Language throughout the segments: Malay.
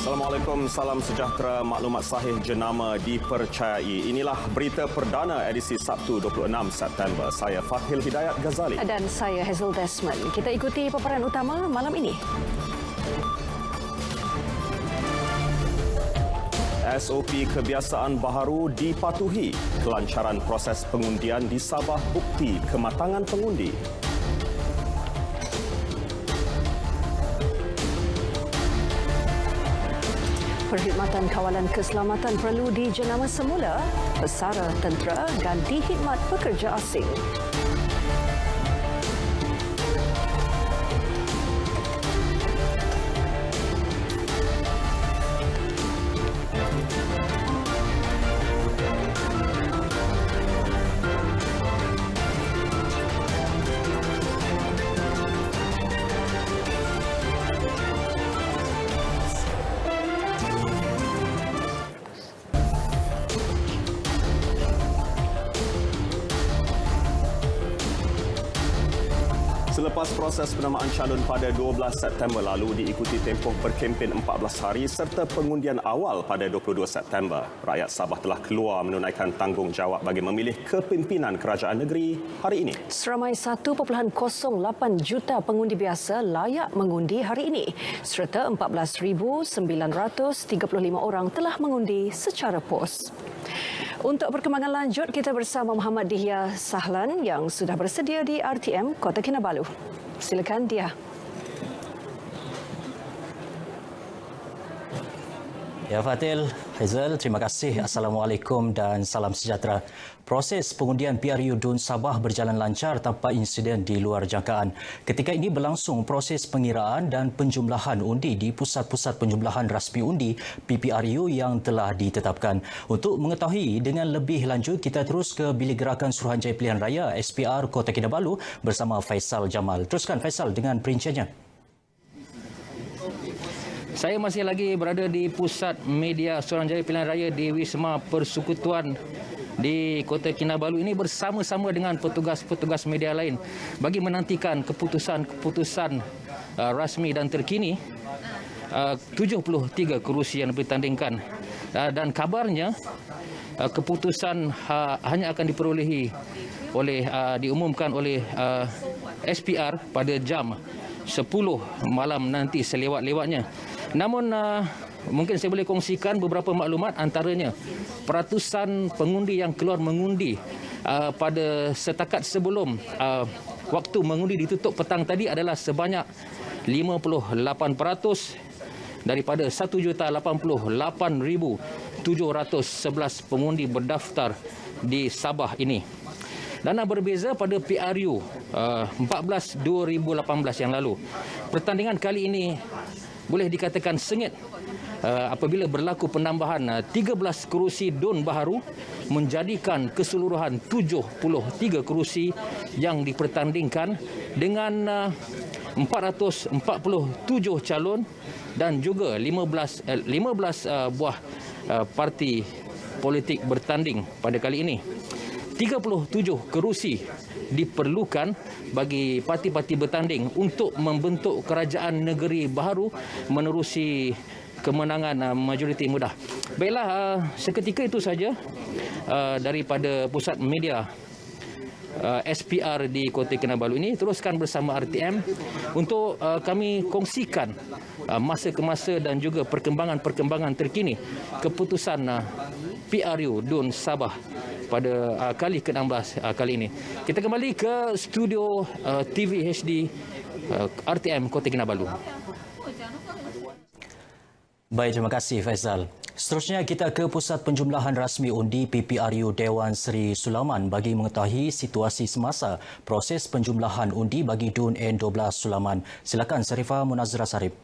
Assalamualaikum, salam sejahtera, maklumat sahih jenama dipercayai. Inilah berita perdana edisi Sabtu 26 September. Saya Fathil Hidayat Ghazali. Dan saya Hazel Desmond. Kita ikuti paparan utama malam ini. SOP kebiasaan baharu dipatuhi. Kelancaran proses pengundian di Sabah bukti kematangan pengundi. Perkhidmatan kawalan keselamatan perlu dijenama semula. Pesara tentera ganti khidmat pekerja asing. Selepas proses penamaan calon pada 12 September lalu diikuti tempoh berkempen 14 hari serta pengundian awal pada 22 September, rakyat Sabah telah keluar menunaikan tanggungjawab bagi memilih kepimpinan kerajaan negeri hari ini. Seramai 1.08 juta pengundi biasa layak mengundi hari ini serta 14,935 orang telah mengundi secara pos. Untuk perkembangan lanjut, kita bersama Muhammad Dihya Sahlan yang sudah bersedia di RTM Kota Kinabalu. Silakan Dihya. Ya Fathil, Hazel, terima kasih. Assalamualaikum dan salam sejahtera. Proses pengundian PRU Dun Sabah berjalan lancar tanpa insiden di luar jangkaan. Ketika ini berlangsung proses pengiraan dan penjumlahan undi di pusat-pusat penjumlahan rasmi undi PPRU yang telah ditetapkan. Untuk mengetahui dengan lebih lanjut, kita terus ke Bilik Gerakan Suruhanjaya Pilihan Raya SPR Kota Kinabalu bersama Faisal Jamal. Teruskan Faisal dengan perinciannya. Saya masih lagi berada di pusat media Suruhanjaya Pilihan Raya di Wisma Persekutuan di Kota Kinabalu ini bersama-sama dengan petugas-petugas media lain bagi menantikan keputusan-keputusan rasmi dan terkini 73 kerusi yang bertandingkan. Dan kabarnya keputusan hanya akan diperolehi diumumkan oleh SPR pada jam 10 malam nanti selewat-lewatnya. Namun mungkin saya boleh kongsikan beberapa maklumat, antaranya peratusan pengundi yang keluar mengundi pada setakat sebelum waktu mengundi ditutup petang tadi adalah sebanyak 58% daripada 1,88,711 pengundi berdaftar di Sabah ini. Dan berbeza pada PRU 14 2018 yang lalu. Pertandingan kali ini boleh dikatakan sengit apabila berlaku penambahan 13 kerusi DUN baharu menjadikan keseluruhan 73 kerusi yang dipertandingkan dengan 447 calon dan juga 15 buah parti politik bertanding pada kali ini. 37 kerusi diperlukan bagi parti-parti bertanding untuk membentuk kerajaan negeri baharu menerusi kemenangan majoriti mudah. Baiklah, seketika itu saja daripada pusat media SPR di Kota Kinabalu ini. Teruskan bersama RTM untuk kami kongsikan masa ke masa dan juga perkembangan-perkembangan terkini keputusan PRU Dun Sabah pada kali ke-16 kali ini. Kita kembali ke studio TV HD RTM Kota Kinabalu. Baik, terima kasih Faisal. Seterusnya kita ke pusat penjumlahan rasmi undi PPRU Dewan Seri Sulaman bagi mengetahui situasi semasa proses penjumlahan undi bagi DUN N12 Sulaman. Silakan Sarifah Munazira Sarip.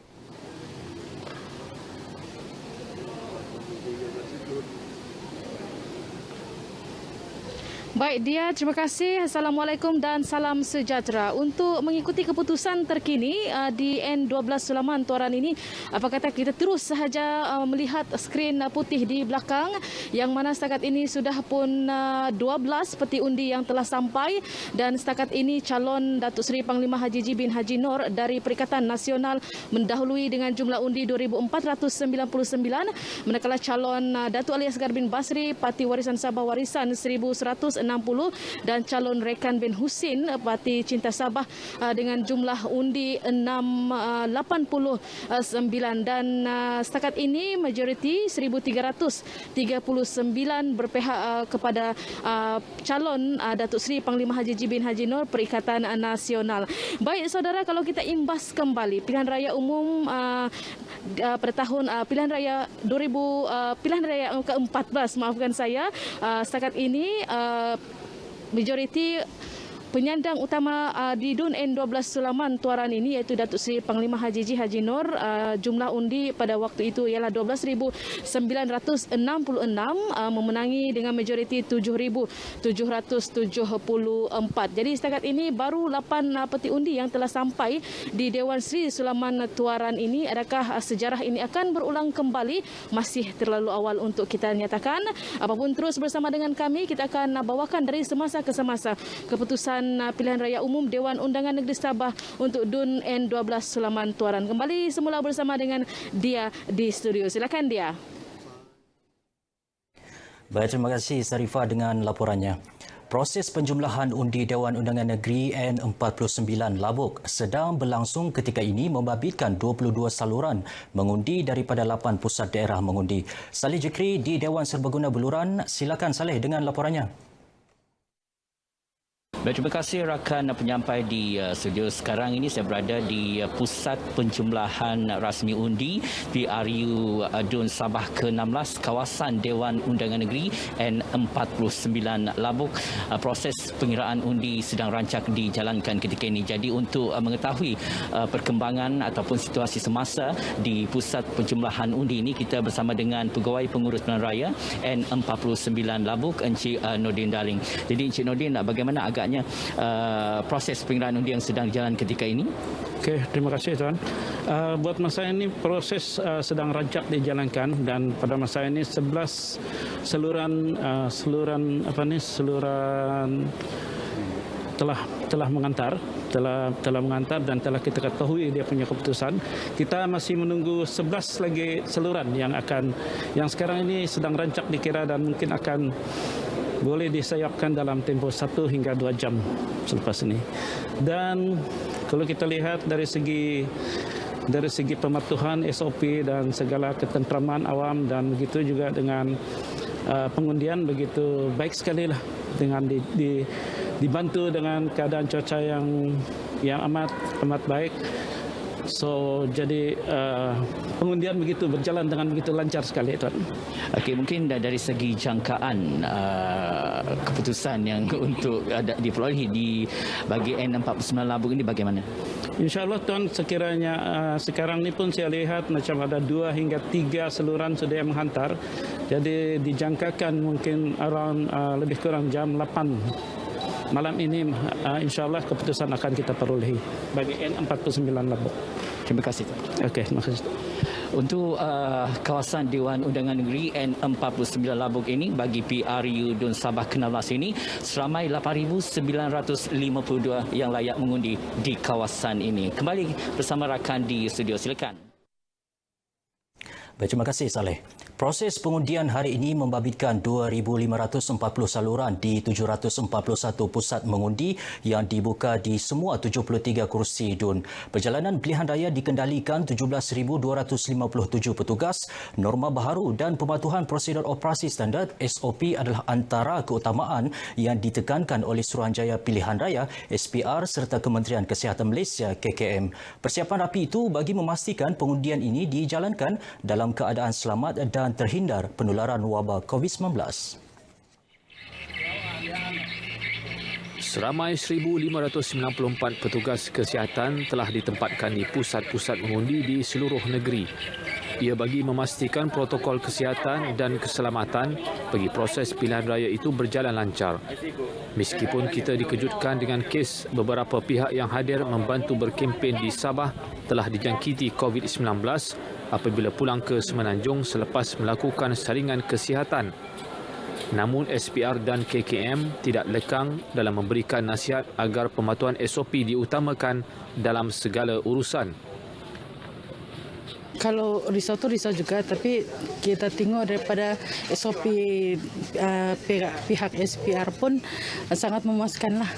Baik dia, terima kasih. Assalamualaikum dan salam sejahtera. Untuk mengikuti keputusan terkini di N12 Sulaiman Tuaran ini, apa kata kita terus sahaja melihat skrin putih di belakang yang mana setakat ini sudah pun 12 peti undi yang telah sampai dan setakat ini calon Datuk Seri Panglima Haji G bin Haji Noor dari Perikatan Nasional mendahului dengan jumlah undi 2,499, manakala calon Datuk Ali Asgar bin Basri Parti Warisan Sabah Warisan 1,160 dan calon Rekan bin Husin Parti Cinta Sabah dengan jumlah undi 689 dan setakat ini majoriti 1,339 berpihak kepada calon Datuk Seri Panglima Haji G bin Haji Noor Perikatan Nasional. Baik saudara, kalau kita imbas kembali pilihan raya umum pada tahun pilihan raya ke-14, maafkan saya, setakat ini majoriti penyandang utama di DUN N12 Sulaiman Tuaran ini iaitu Datuk Seri Panglima Haji G Haji Noor, jumlah undi pada waktu itu ialah 12,966, memenangi dengan majoriti 7,774. Jadi setakat ini baru 8 peti undi yang telah sampai di Dewan Seri Sulaiman Tuaran ini. Adakah sejarah ini akan berulang kembali? Masih terlalu awal untuk kita nyatakan. Apapun terus bersama dengan kami, kita akan bawakan dari semasa ke semasa keputusan pilihan raya umum Dewan Undangan Negeri Sabah untuk DUN N12 Sulaiman Tuaran. Kembali semula bersama dengan Dia di studio. Silakan Dia. Baik, terima kasih Sarifah dengan laporannya. Proses penjumlahan undi Dewan Undangan Negeri N49 Labuk sedang berlangsung ketika ini membabitkan 22 saluran mengundi daripada 8 pusat daerah mengundi. Saleh Jekri di Dewan Serbaguna Beluran, silakan Saleh dengan laporannya. Baik, terima kasih rakan penyampai di studio. Sekarang ini saya berada di pusat penjumlahan rasmi undi PRU DUN Sabah ke-16 kawasan Dewan Undangan Negeri N49 Labuk. Proses pengiraan undi sedang rancak dijalankan ketika ini. Jadi untuk mengetahui perkembangan ataupun situasi semasa di pusat penjumlahan undi ini, kita bersama dengan Pegawai Pengurus Pilihan Raya N49 Labuk, Encik Nordin Darling. Jadi Encik Nordin, bagaimana agaknya proses pengiraan undi yang sedang berjalan ketika ini? Okey, terima kasih tuan. Buat masa ini proses sedang rancak dijalankan dan pada masa ini 11 saluran telah mengantar dan telah kita ketahui dia punya keputusan. Kita masih menunggu 11 lagi saluran yang sekarang ini sedang rancak dikira dan mungkin akan boleh disayapkan dalam tempoh 1 hingga 2 jam selepas ini. Dan kalau kita lihat dari segi pematuhan SOP dan segala ketenteraman awam dan begitu juga dengan pengundian begitu baik sekali lah, dengan dibantu dengan keadaan cuaca yang amat baik. So jadi pengundian begitu berjalan dengan begitu lancar sekali tuan. Okey, mungkin dari segi jangkaan keputusan yang untuk diperolehi di bagi N49 Labuk ini bagaimana? InsyaAllah tuan, sekiranya sekarang ni pun saya lihat macam ada 2 hingga 3 saluran sudah yang menghantar. Jadi dijangkakan mungkin lebih kurang jam 8 malam ini insyaAllah keputusan akan kita perolehi bagi N49 Labuk. Terima kasih. Okey, terima kasih. Untuk kawasan Dewan Undangan Negeri N49 Labuk ini, bagi PRU DUN Sabah ke-16 ini, seramai 8,952 yang layak mengundi di kawasan ini. Kembali bersama rakan di studio, silakan. Baik, terima kasih Saleh. Proses pengundian hari ini membabitkan 2,540 saluran di 741 pusat mengundi yang dibuka di semua 73 kursi DUN. Perjalanan pilihan raya dikendalikan 17,257 petugas. Norma baharu dan pematuhan prosedur operasi standard SOP adalah antara keutamaan yang ditekankan oleh Suruhanjaya Pilihan Raya SPR serta Kementerian Kesihatan Malaysia KKM. Persiapan rapi itu bagi memastikan pengundian ini dijalankan dalam keadaan selamat dan terhindar penularan wabak COVID-19. Seramai 1,594 petugas kesihatan telah ditempatkan di pusat-pusat mengundi di seluruh negeri. ia bagi memastikan protokol kesihatan dan keselamatan bagi proses pilihan raya itu berjalan lancar. Meskipun kita dikejutkan dengan kes beberapa pihak yang hadir membantu berkempen di Sabah telah dijangkiti COVID-19 apabila pulang ke Semenanjung selepas melakukan saringan kesihatan. Namun SPR dan KKM tidak lekang dalam memberikan nasihat agar pematuhan SOP diutamakan dalam segala urusan. Kalau risau tu risau juga, tapi kita tengok daripada SOP pihak SPR pun sangat memuaskan lah.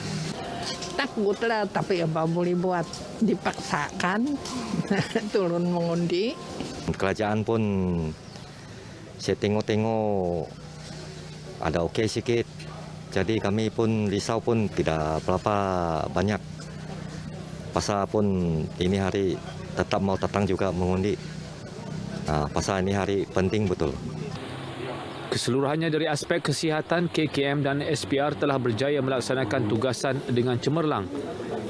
Takutlah, tapi apa boleh buat, dipaksakan turun mengundi. Kerajaan pun saya tengok-tengok ada okey sikit. Jadi kami pun risau pun tidak berapa banyak. Pasal pun ini hari tetap mau datang juga mengundi. Pasal ini hari penting betul. Keseluruhannya dari aspek kesihatan, KKM dan SPR telah berjaya melaksanakan tugasan dengan cemerlang.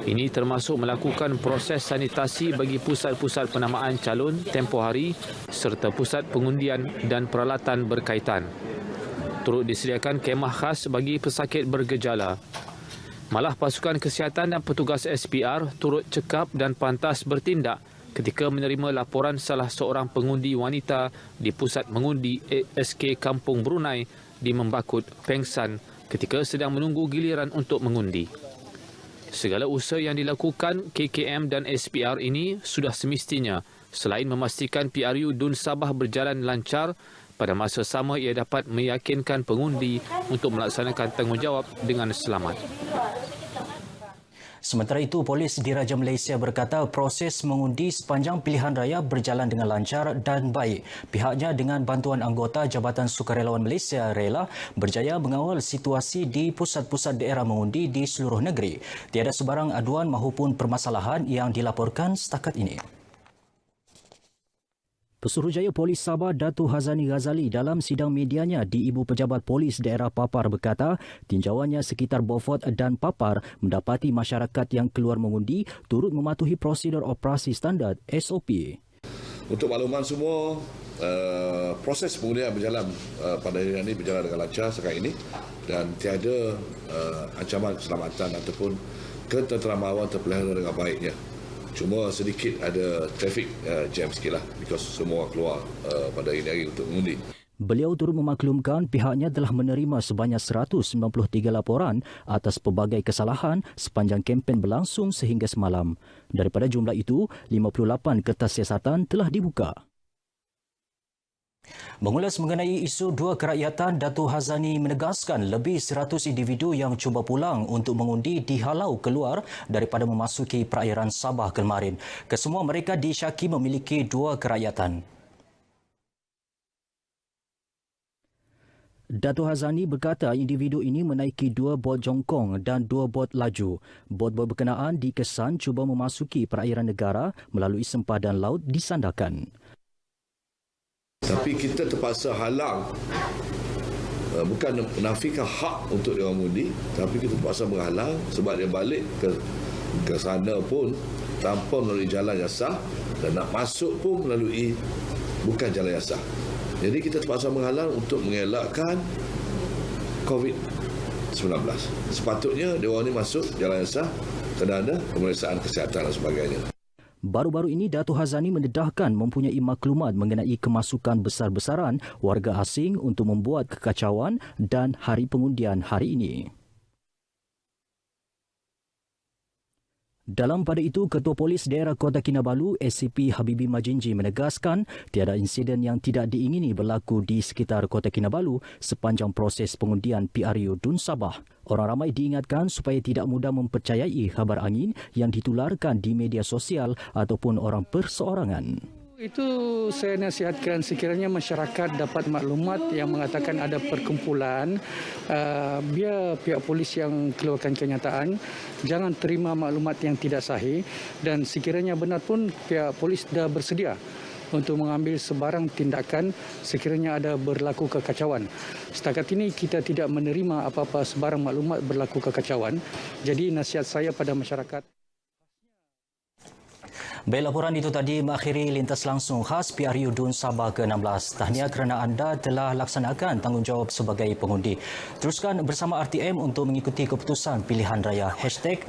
Ini termasuk melakukan proses sanitasi bagi pusat-pusat penamaan calon tempoh hari serta pusat pengundian dan peralatan berkaitan. Turut disediakan kemah khas bagi pesakit bergejala. Malah pasukan kesihatan dan petugas SPR turut cekap dan pantas bertindak ketika menerima laporan salah seorang pengundi wanita di pusat mengundi SK Kampung Brunei di Membakut, Pengsan ketika sedang menunggu giliran untuk mengundi. Segala usaha yang dilakukan KKM dan SPR ini sudah semestinya selain memastikan PRU Dun Sabah berjalan lancar, pada masa sama ia dapat meyakinkan pengundi untuk melaksanakan tanggungjawab dengan selamat. Sementara itu, Polis Diraja Malaysia berkata proses mengundi sepanjang pilihan raya berjalan dengan lancar dan baik. Pihaknya dengan bantuan anggota Jabatan Sukarelawan Malaysia Rela berjaya mengawal situasi di pusat-pusat daerah mengundi di seluruh negeri. Tiada sebarang aduan maupun permasalahan yang dilaporkan setakat ini. Pesuruhjaya Polis Sabah Datuk Hazani Ghazali dalam sidang medianya di Ibu Pejabat Polis Daerah Papar berkata tinjauannya sekitar Beaufort dan Papar mendapati masyarakat yang keluar mengundi turut mematuhi prosedur operasi standard SOP. Untuk makluman semua, proses pengundian berjalan pada hari ini berjalan dengan lancar sekarang ini dan tiada ancaman keselamatan ataupun ketenteraman awam terpelihara dengan baiknya. Cuma sedikit ada traffic jam sikitlah because semua keluar pada hari untuk mengundi. Beliau turut memaklumkan pihaknya telah menerima sebanyak 193 laporan atas pelbagai kesalahan sepanjang kempen berlangsung sehingga semalam. Daripada jumlah itu, 58 kertas siasatan telah dibuka. Mengulas mengenai isu dua kerakyatan, Datuk Hazani menegaskan lebih 100 individu yang cuba pulang untuk mengundi dihalau keluar daripada memasuki perairan Sabah kemarin. Kesemua mereka disyaki memiliki dua kerakyatan. Datuk Hazani berkata individu ini menaiki 2 bot jongkong dan 2 bot laju. Bot-bot berkenaan dikesan cuba memasuki perairan negara melalui sempadan laut disandarkan. Tapi kita terpaksa halang, bukan menafikan hak untuk dia mengundi, tapi kita terpaksa menghalang sebab dia balik ke sana pun tanpa melalui jalan yang sah dan nak masuk pun melalui bukan jalan yang sah. Jadi kita terpaksa menghalang untuk mengelakkan COVID-19. Sepatutnya dia orang ini masuk jalan yang sah kerana ada pemeriksaan kesihatan dan sebagainya. Baru-baru ini Datuk Hazani mendedahkan mempunyai maklumat mengenai kemasukan besar-besaran warga asing untuk membuat kekacauan dan hari pengundian hari ini. Dalam pada itu, Ketua Polis Daerah Kota Kinabalu, SCP Habibi Majinji menegaskan tiada insiden yang tidak diingini berlaku di sekitar Kota Kinabalu sepanjang proses pengundian PRU Dun Sabah. Orang ramai diingatkan supaya tidak mudah mempercayai khabar angin yang ditularkan di media sosial ataupun orang perseorangan. Itu saya nasihatkan sekiranya masyarakat dapat maklumat yang mengatakan ada perkumpulan, biar pihak polis yang keluarkan kenyataan, jangan terima maklumat yang tidak sahih dan sekiranya benar pun pihak polis dah bersedia untuk mengambil sebarang tindakan sekiranya ada berlaku kekacauan. Setakat ini kita tidak menerima apa-apa sebarang maklumat berlaku kekacauan. Jadi nasihat saya pada masyarakat. Baik, laporan itu tadi mengakhiri lintas langsung khas PRU DUN Sabah ke-16. Tahniah kerana anda telah laksanakan tanggungjawab sebagai pengundi. Teruskan bersama RTM untuk mengikuti keputusan pilihan raya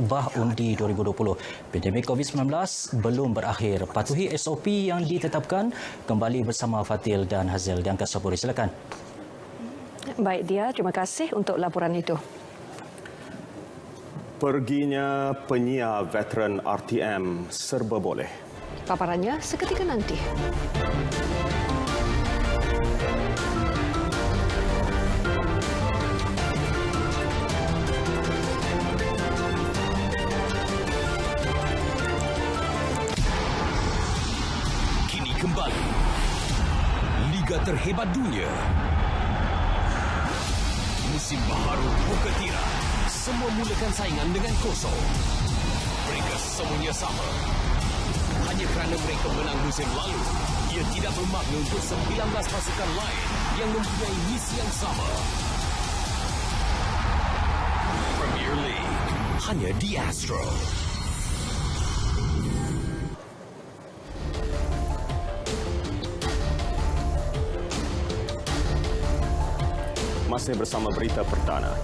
#BahUndi 2020. Pandemik COVID-19 belum berakhir. Patuhi SOP yang ditetapkan. Kembali bersama Fatil dan Hazel di Angkasa Puri. Silakan. Baik, Dia. Terima kasih untuk laporan itu. Perginya penyiar veteran RTM serba boleh. Paparannya seketika nanti. Kini kembali Liga terhebat dunia. Musim baharu buka tirai. Semua mulakan saingan dengan kosong. Mereka semuanya sama. Hanya kerana mereka menang musim lalu, ia tidak bermakna untuk 19 pasukan lain yang mempunyai misi yang sama. Premier League hanya di Astro. Masih bersama berita perdana.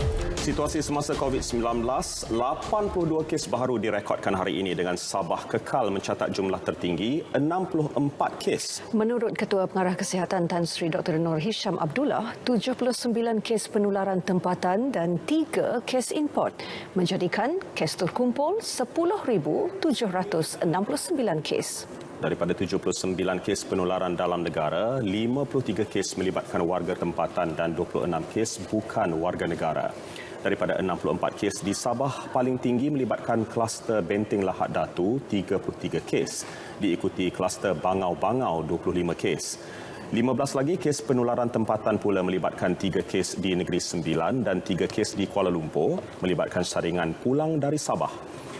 Situasi semasa COVID-19, 82 kes baharu direkodkan hari ini dengan Sabah kekal mencatat jumlah tertinggi 64 kes. Menurut Ketua Pengarah Kesihatan Tan Sri Dr. Nur Hisham Abdullah, 79 kes penularan tempatan dan 3 kes import menjadikan kes terkumpul 10,769 kes. Daripada 79 kes penularan dalam negara, 53 kes melibatkan warga tempatan dan 26 kes bukan warga negara. Daripada 64 kes di Sabah, paling tinggi melibatkan kluster Benteng Lahad Datu 33 kes, diikuti kluster Bangau-Bangau 25 kes. 15 lagi kes penularan tempatan pula melibatkan 3 kes di Negeri Sembilan dan 3 kes di Kuala Lumpur melibatkan saringan pulang dari Sabah.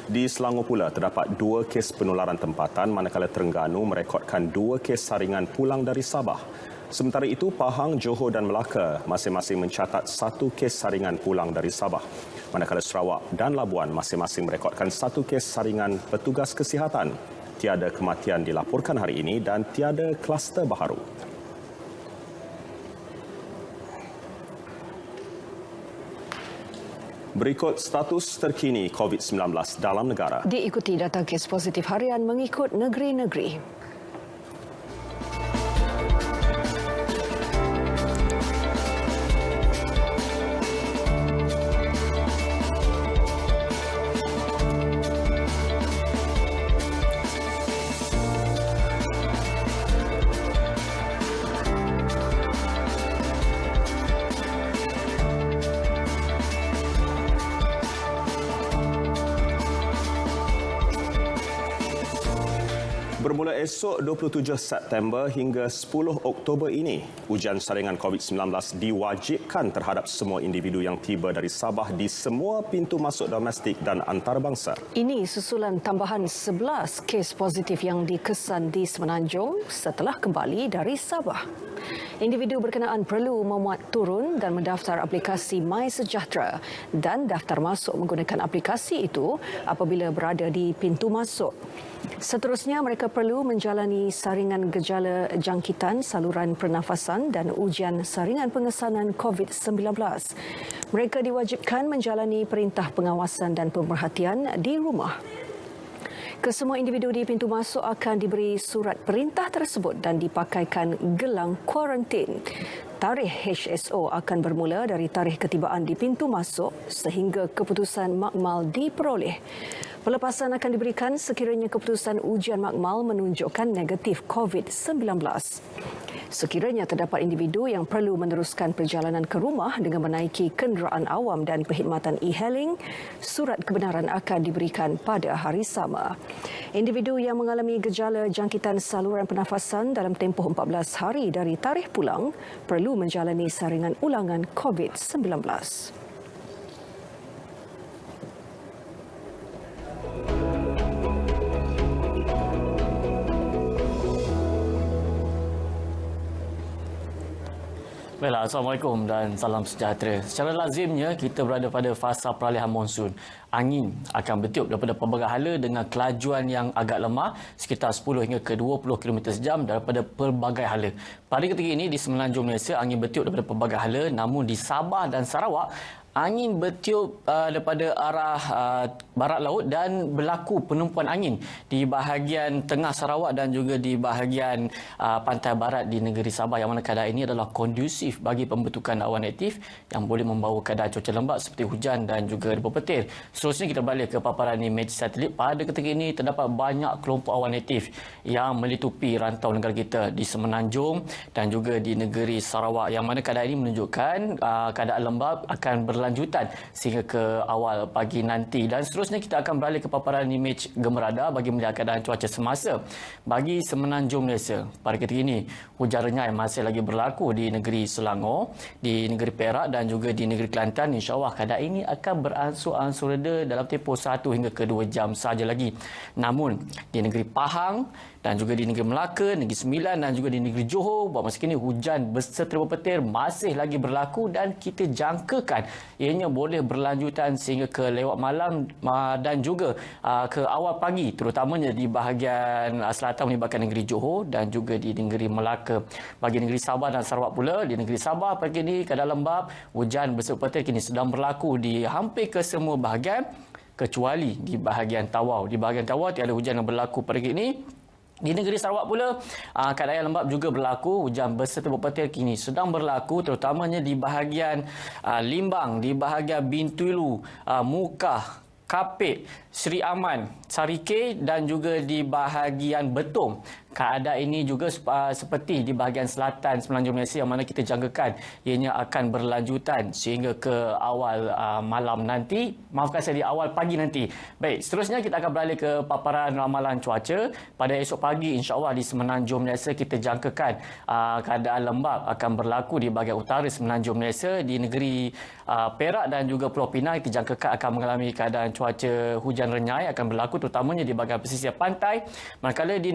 Di Selangor pula terdapat 2 kes penularan tempatan manakala Terengganu merekodkan 2 kes saringan pulang dari Sabah. Sementara itu, Pahang, Johor dan Melaka masing-masing mencatat 1 kes saringan pulang dari Sabah. Manakala Sarawak dan Labuan masing-masing merekodkan 1 kes saringan petugas kesihatan. Tiada kematian dilaporkan hari ini dan tiada kluster baharu. Berikut status terkini COVID-19 dalam negara. Diikuti data kes positif harian mengikut negeri-negeri. Bermula esok 27 September hingga 10 Oktober ini, ujian saringan COVID-19 diwajibkan terhadap semua individu yang tiba dari Sabah di semua pintu masuk domestik dan antarabangsa. Ini susulan tambahan 11 kes positif yang dikesan di Semenanjung setelah kembali dari Sabah. Individu berkenaan perlu memuat turun dan mendaftar aplikasi MySejahtera dan daftar masuk menggunakan aplikasi itu apabila berada di pintu masuk. Seterusnya, mereka perlu menjalani saringan gejala jangkitan saluran pernafasan dan ujian saringan pengesanan COVID-19. Mereka diwajibkan menjalani perintah pengawasan dan pemerhatian di rumah. Kesemua individu di pintu masuk akan diberi surat perintah tersebut dan dipakaikan gelang kuarantin. Tarikh HSO akan bermula dari tarikh ketibaan di pintu masuk sehingga keputusan makmal diperoleh. Pelepasan akan diberikan sekiranya keputusan ujian makmal menunjukkan negatif COVID-19. Sekiranya terdapat individu yang perlu meneruskan perjalanan ke rumah dengan menaiki kenderaan awam dan perkhidmatan e-hailing, surat kebenaran akan diberikan pada hari sama. Individu yang mengalami gejala jangkitan saluran pernafasan dalam tempoh 14 hari dari tarikh pulang perlu menjalani saringan ulangan COVID-19. Baiklah, Assalamualaikum dan salam sejahtera. Secara lazimnya, kita berada pada fasa peralihan monsun. Angin akan bertiup daripada pelbagai hala dengan kelajuan yang agak lemah, sekitar 10 hingga ke 20 km sejam daripada pelbagai hala. Pada ketika ini, di Semenanjung Malaysia, angin bertiup daripada pelbagai hala, namun di Sabah dan Sarawak, angin bertiup daripada arah barat laut dan berlaku penumpuan angin di bahagian tengah Sarawak dan juga di bahagian pantai barat di negeri Sabah, yang mana keadaan ini adalah kondusif bagi pembentukan awan aktif yang boleh membawa keadaan cuaca lembap seperti hujan dan juga debu petir. Seterusnya kita balik ke paparan imej satelit. Pada ketika ini terdapat banyak kelompok awan aktif yang melitupi rantau negara kita di Semenanjung dan juga di negeri Sarawak, yang mana keadaan ini menunjukkan keadaan lembap akan berlanjutan sehingga ke awal pagi nanti. Dan seterusnya kita akan beralih ke paparan imej gemerada bagi melihat keadaan cuaca semasa bagi Semenanjung Malaysia. Pada ketika ini, hujan renyai masih lagi berlaku di negeri Selangor, di negeri Perak dan juga di negeri Kelantan. InsyaAllah keadaan ini akan beransur-ansur reda dalam tempoh 1 hingga ke 2 jam saja lagi. Namun, di negeri Pahang dan juga di negeri Melaka, negeri Sembilan dan juga di negeri Johor, buat masa kini hujan berserta petir masih lagi berlaku dan kita jangkakan ianya boleh berlanjutan sehingga ke lewat malam dan juga ke awal pagi, terutamanya di bahagian selatan melibatkan negeri Johor dan juga di negeri Melaka. Bagi negeri Sabah dan Sarawak pula, di negeri Sabah pagi ini keadaan lembap, hujan berserta petir kini sedang berlaku di hampir ke semua bahagian kecuali di bahagian Tawau. Di bahagian Tawau tiada hujan yang berlaku pada hari ini. Di negeri Sarawak pula, keadaan lembap juga berlaku. Hujan berserta petir kini sedang berlaku, terutamanya di bahagian Limbang, di bahagian Bintulu, Mukah, Kapit, Seri Aman, Sarike dan juga di bahagian Betong. Keadaan ini juga seperti di bahagian selatan Semenanjung Malaysia, yang mana kita jangkakan ianya akan berlanjutan sehingga ke awal malam nanti. Maafkan saya, di awal pagi nanti. Baik, seterusnya kita akan beralih ke paparan ramalan cuaca. Pada esok pagi, insya-Allah di Semenanjung Malaysia kita jangkakan keadaan lembap akan berlaku di bahagian utara Semenanjung Malaysia. Di negeri Perak dan juga Pulau Pinang kita jangkakan akan mengalami keadaan cuaca hujan renyai akan berlaku, terutamanya di bahagian pesisir pantai. Manakala di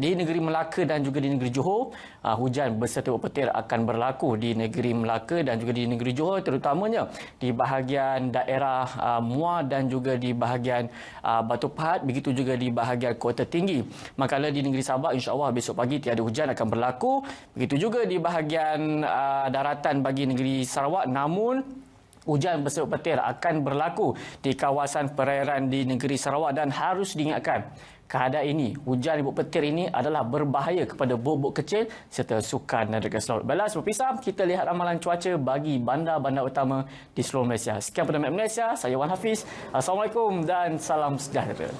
negeri Melaka dan juga di negeri Johor, hujan berserta petir akan berlaku di negeri Melaka dan juga di negeri Johor, terutamanya di bahagian daerah Muar dan juga di bahagian Batu Pahat, begitu juga di bahagian Kota Tinggi. Manakala di negeri Sabah, insya-Allah besok pagi tiada hujan akan berlaku. Begitu juga di bahagian daratan bagi negeri Sarawak, namun hujan berserta petir akan berlaku di kawasan perairan di negeri Sarawak dan harus diingatkan, keadaan ini, hujan ibu petir ini adalah berbahaya kepada bot-bot kecil serta sukan dan dekat laut. Balas berpisah, kita lihat ramalan cuaca bagi bandar-bandar utama di seluruh Malaysia. Sekian pada Map Malaysia, saya Wan Hafiz. Assalamualaikum dan salam sejahtera.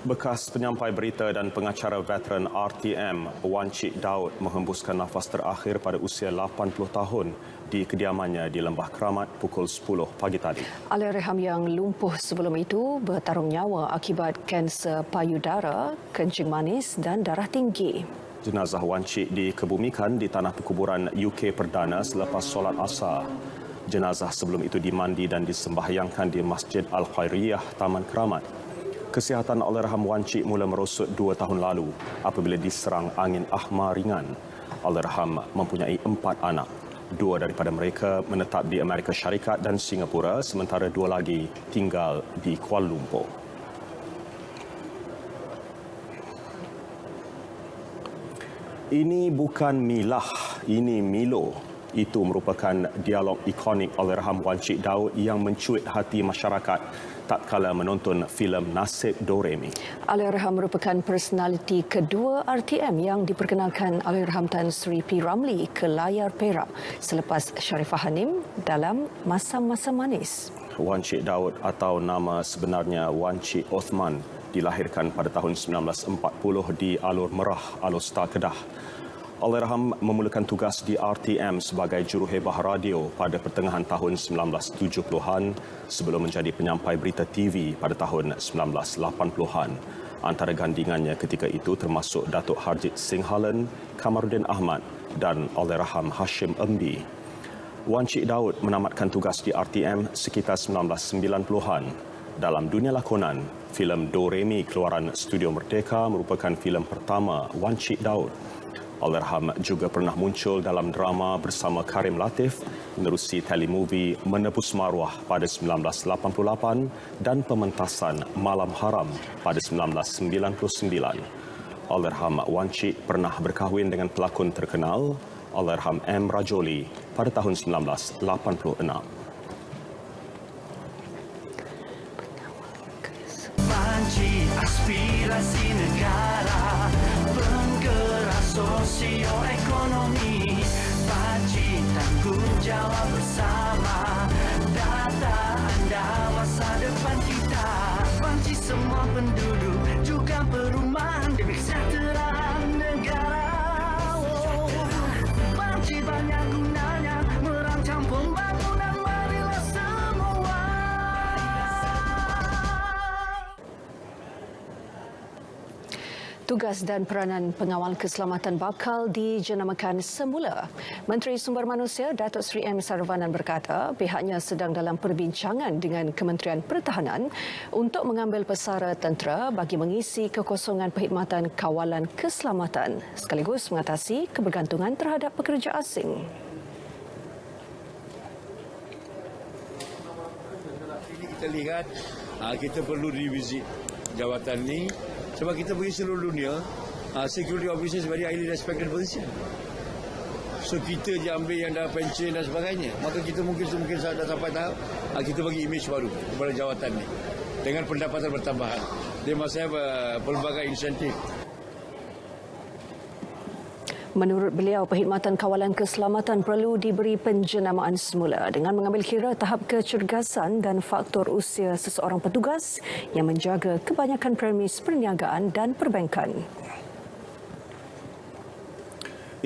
Bekas penyampai berita dan pengacara veteran RTM Wan Cik Daud menghembuskan nafas terakhir pada usia 80 tahun di kediamannya di Lembah Keramat pukul 10 pagi tadi. Allahyarham yang lumpuh sebelum itu bertarung nyawa akibat kanser payudara, kencing manis dan darah tinggi. Jenazah Wan Cik dikebumikan di tanah perkuburan UK Perdana selepas solat Asar. Jenazah sebelum itu dimandi dan disembahyangkan di Masjid Al-Khairiyah, Taman Keramat. Kesihatan Allahyarham Wan Cik mula merosot 2 tahun lalu apabila diserang angin ahmar ringan. Allahyarham mempunyai 4 anak. 2 daripada mereka menetap di Amerika Syarikat dan Singapura, sementara 2 lagi tinggal di Kuala Lumpur. Ini bukan milah, ini Milo. Itu merupakan dialog ikonik Allahyarham Wan Cik Daud yang mencuit hati masyarakat tatkala menonton filem Nasib Doremi. Allahyarham merupakan personaliti kedua RTM yang diperkenalkan Allahyarham Tan Sri P. Ramlee ke layar perak selepas Sharifah Hanim dalam Masa-Masa Manis. Wan Cik Daud atau nama sebenarnya Wan Cik Othman dilahirkan pada tahun 1940 di Alur Merah, Alor Star, Kedah. Allahyarham memulakan tugas di RTM sebagai juruhebah radio pada pertengahan tahun 1970-an sebelum menjadi penyampai berita TV pada tahun 1980-an. Antara gandingannya ketika itu termasuk Datuk Harjit Singhalan, Kamaruddin Ahmad dan Allahyarham Hashim Embi. Wan Cik Daud menamatkan tugas di RTM sekitar 1990-an. Dalam dunia lakonan, filem Doremi keluaran Studio Merdeka merupakan filem pertama Wan Cik Daud. Allahyarham juga pernah muncul dalam drama bersama Karim Latif menerusi telemovie Menebus Maruah pada 1988 dan pementasan Malam Haram pada 1999. Allahyarham Wan Cik pernah berkahwin dengan pelakon terkenal Allahyarham M. Rajoli pada tahun 1986. Aspirasi negara, penggerak sosioekonomi, panci tanggung jawab bersama, data anda masa depan kita, panci semua penduduk juga perumahan demi kesejahteraan negara. Panci banyak gunanya merancang pembangunan, marilah semua. Tugas dan peranan pengawal keselamatan bakal dijenamakan semula. Menteri Sumber Manusia Datuk Seri M. Saravanan berkata pihaknya sedang dalam perbincangan dengan Kementerian Pertahanan untuk mengambil pesara tentera bagi mengisi kekosongan perkhidmatan kawalan keselamatan sekaligus mengatasi kebergantungan terhadap pekerja asing. Ini kita lihat kita perlu revisit jawatan ini. Sebab kita pergi seluruh dunia, security officers very highly respected position. So kita je ambil yang dah pension dan sebagainya. Maka kita mungkin dah sampai tahap kita bagi image baru kepada jawatan ini dengan pendapatan bertambahan. Dia masih ada pelbagai insentif. Menurut beliau, perkhidmatan kawalan keselamatan perlu diberi penjenamaan semula dengan mengambil kira tahap kecergasan dan faktor usia seseorang petugas yang menjaga kebanyakan premis perniagaan dan perbankan.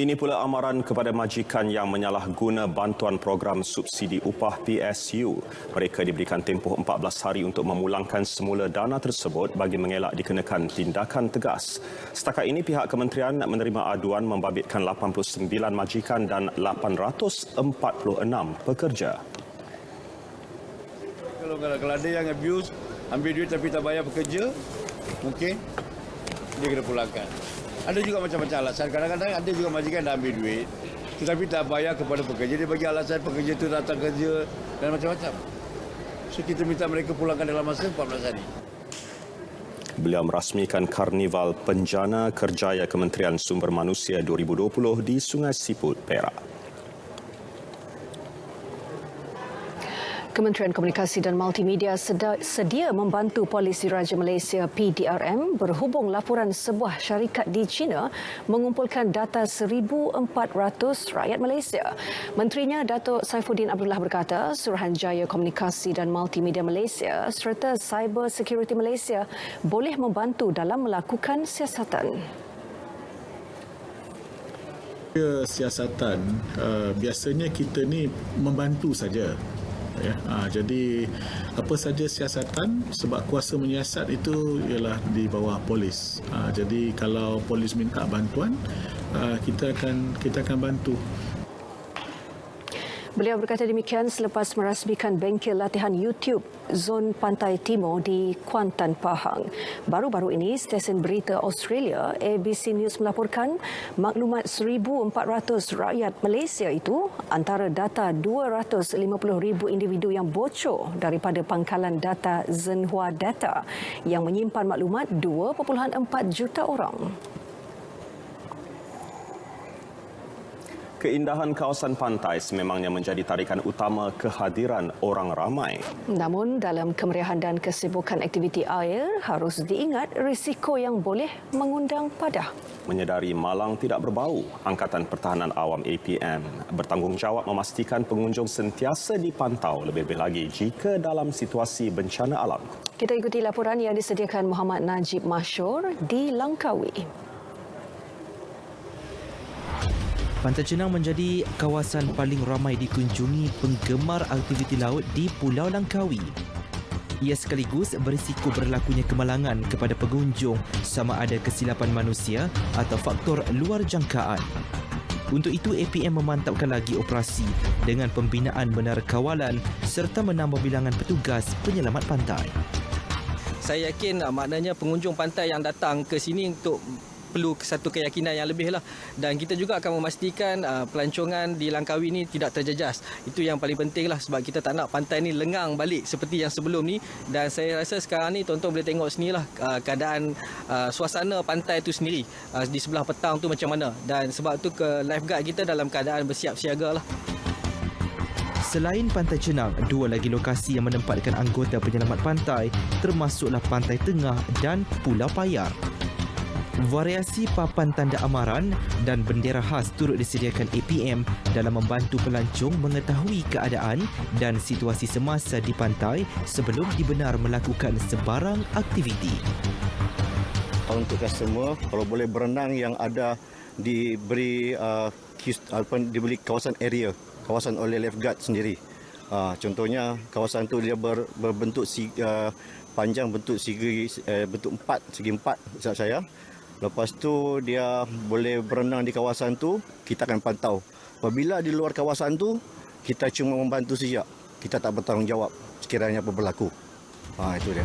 Ini pula amaran kepada majikan yang menyalahguna bantuan program subsidi upah PSU. Mereka diberikan tempoh 14 hari untuk memulangkan semula dana tersebut bagi mengelak dikenakan tindakan tegas. Setakat ini pihak kementerian menerima aduan membabitkan 89 majikan dan 846 pekerja. Kalau ada yang abuse, ambil duit tapi tak bayar pekerja, mungkin dia kena pulangkan. Ada juga macam-macam alasan. Kadang-kadang ada juga majikan dah ambil duit tetapi tak bayar kepada pekerja. Dia bagi alasan pekerja itu datang kerja dan macam-macam. So kita minta mereka pulangkan dalam masa 14 hari. Beliau merasmikan Karnival Penjana Kerjaya Kementerian Sumber Manusia 2020 di Sungai Siput, Perak. Kementerian Komunikasi dan Multimedia sedia membantu Polisi Raja Malaysia PDRM berhubung laporan sebuah syarikat di China mengumpulkan data 1,400 rakyat Malaysia. Menterinya Datuk Saifuddin Abdullah berkata Suruhanjaya Komunikasi dan Multimedia Malaysia serta Cyber Security Malaysia boleh membantu dalam melakukan siasatan. Siasatan biasanya kita ni membantu saja. Ya, jadi apa saja siasatan sebab kuasa menyiasat itu ialah di bawah polis. Jadi kalau polis minta bantuan, kita akan bantu. Beliau berkata demikian selepas merasmikan bengkel latihan YouTube Zon Pantai Timur di Kuantan, Pahang. Baru-baru ini, stesen berita Australia ABC News melaporkan maklumat 1,400 rakyat Malaysia itu antara data 250,000 individu yang bocor daripada pangkalan data Zenhua Data yang menyimpan maklumat 2.4 juta orang. Keindahan kawasan pantai sememangnya menjadi tarikan utama kehadiran orang ramai. Namun dalam kemeriahan dan kesibukan aktiviti air harus diingat risiko yang boleh mengundang padah. Menyedari malang tidak berbau, Angkatan Pertahanan Awam APM bertanggungjawab memastikan pengunjung sentiasa dipantau lebih-lebih lagi jika dalam situasi bencana alam. Kita ikuti laporan yang disediakan Muhammad Najib Masyur di Langkawi. Pantai Cenang menjadi kawasan paling ramai dikunjungi penggemar aktiviti laut di Pulau Langkawi. Ia sekaligus berisiko berlakunya kemalangan kepada pengunjung sama ada kesilapan manusia atau faktor luar jangkaan. Untuk itu, APM memantapkan lagi operasi dengan pembinaan menara kawalan serta menambah bilangan petugas penyelamat pantai. Saya yakin maknanya pengunjung pantai yang datang ke sini untuk perlu satu keyakinan yang lebih lah, dan kita juga akan memastikan pelancongan di Langkawi ni tidak terjejas. Itu yang paling penting lah, sebab kita tak nak pantai ni lengang balik seperti yang sebelum ni. Dan saya rasa sekarang ni tuan-tuan boleh tengok sini lah keadaan suasana pantai itu sendiri di sebelah petang tu macam mana, dan sebab tu ke lifeguard kita dalam keadaan bersiap siaga lah. Selain Pantai Cenang, dua lagi lokasi yang menempatkan anggota penyelamat pantai termasuklah Pantai Tengah dan Pulau Payar. Variasi papan tanda amaran dan bendera khas turut disediakan APM dalam membantu pelancong mengetahui keadaan dan situasi semasa di pantai sebelum dibenar melakukan sebarang aktiviti. Untuk customer, kalau boleh berenang yang ada diberi kawasan area, kawasan oleh lifeguard sendiri. Contohnya kawasan tu dia berbentuk panjang bentuk segi empat maksud saya. Lepas tu dia boleh berenang di kawasan tu, kita akan pantau. Apabila di luar kawasan tu, kita cuma membantu saja. Kita tak bertanggungjawab sekiranya apa berlaku. Itu dia.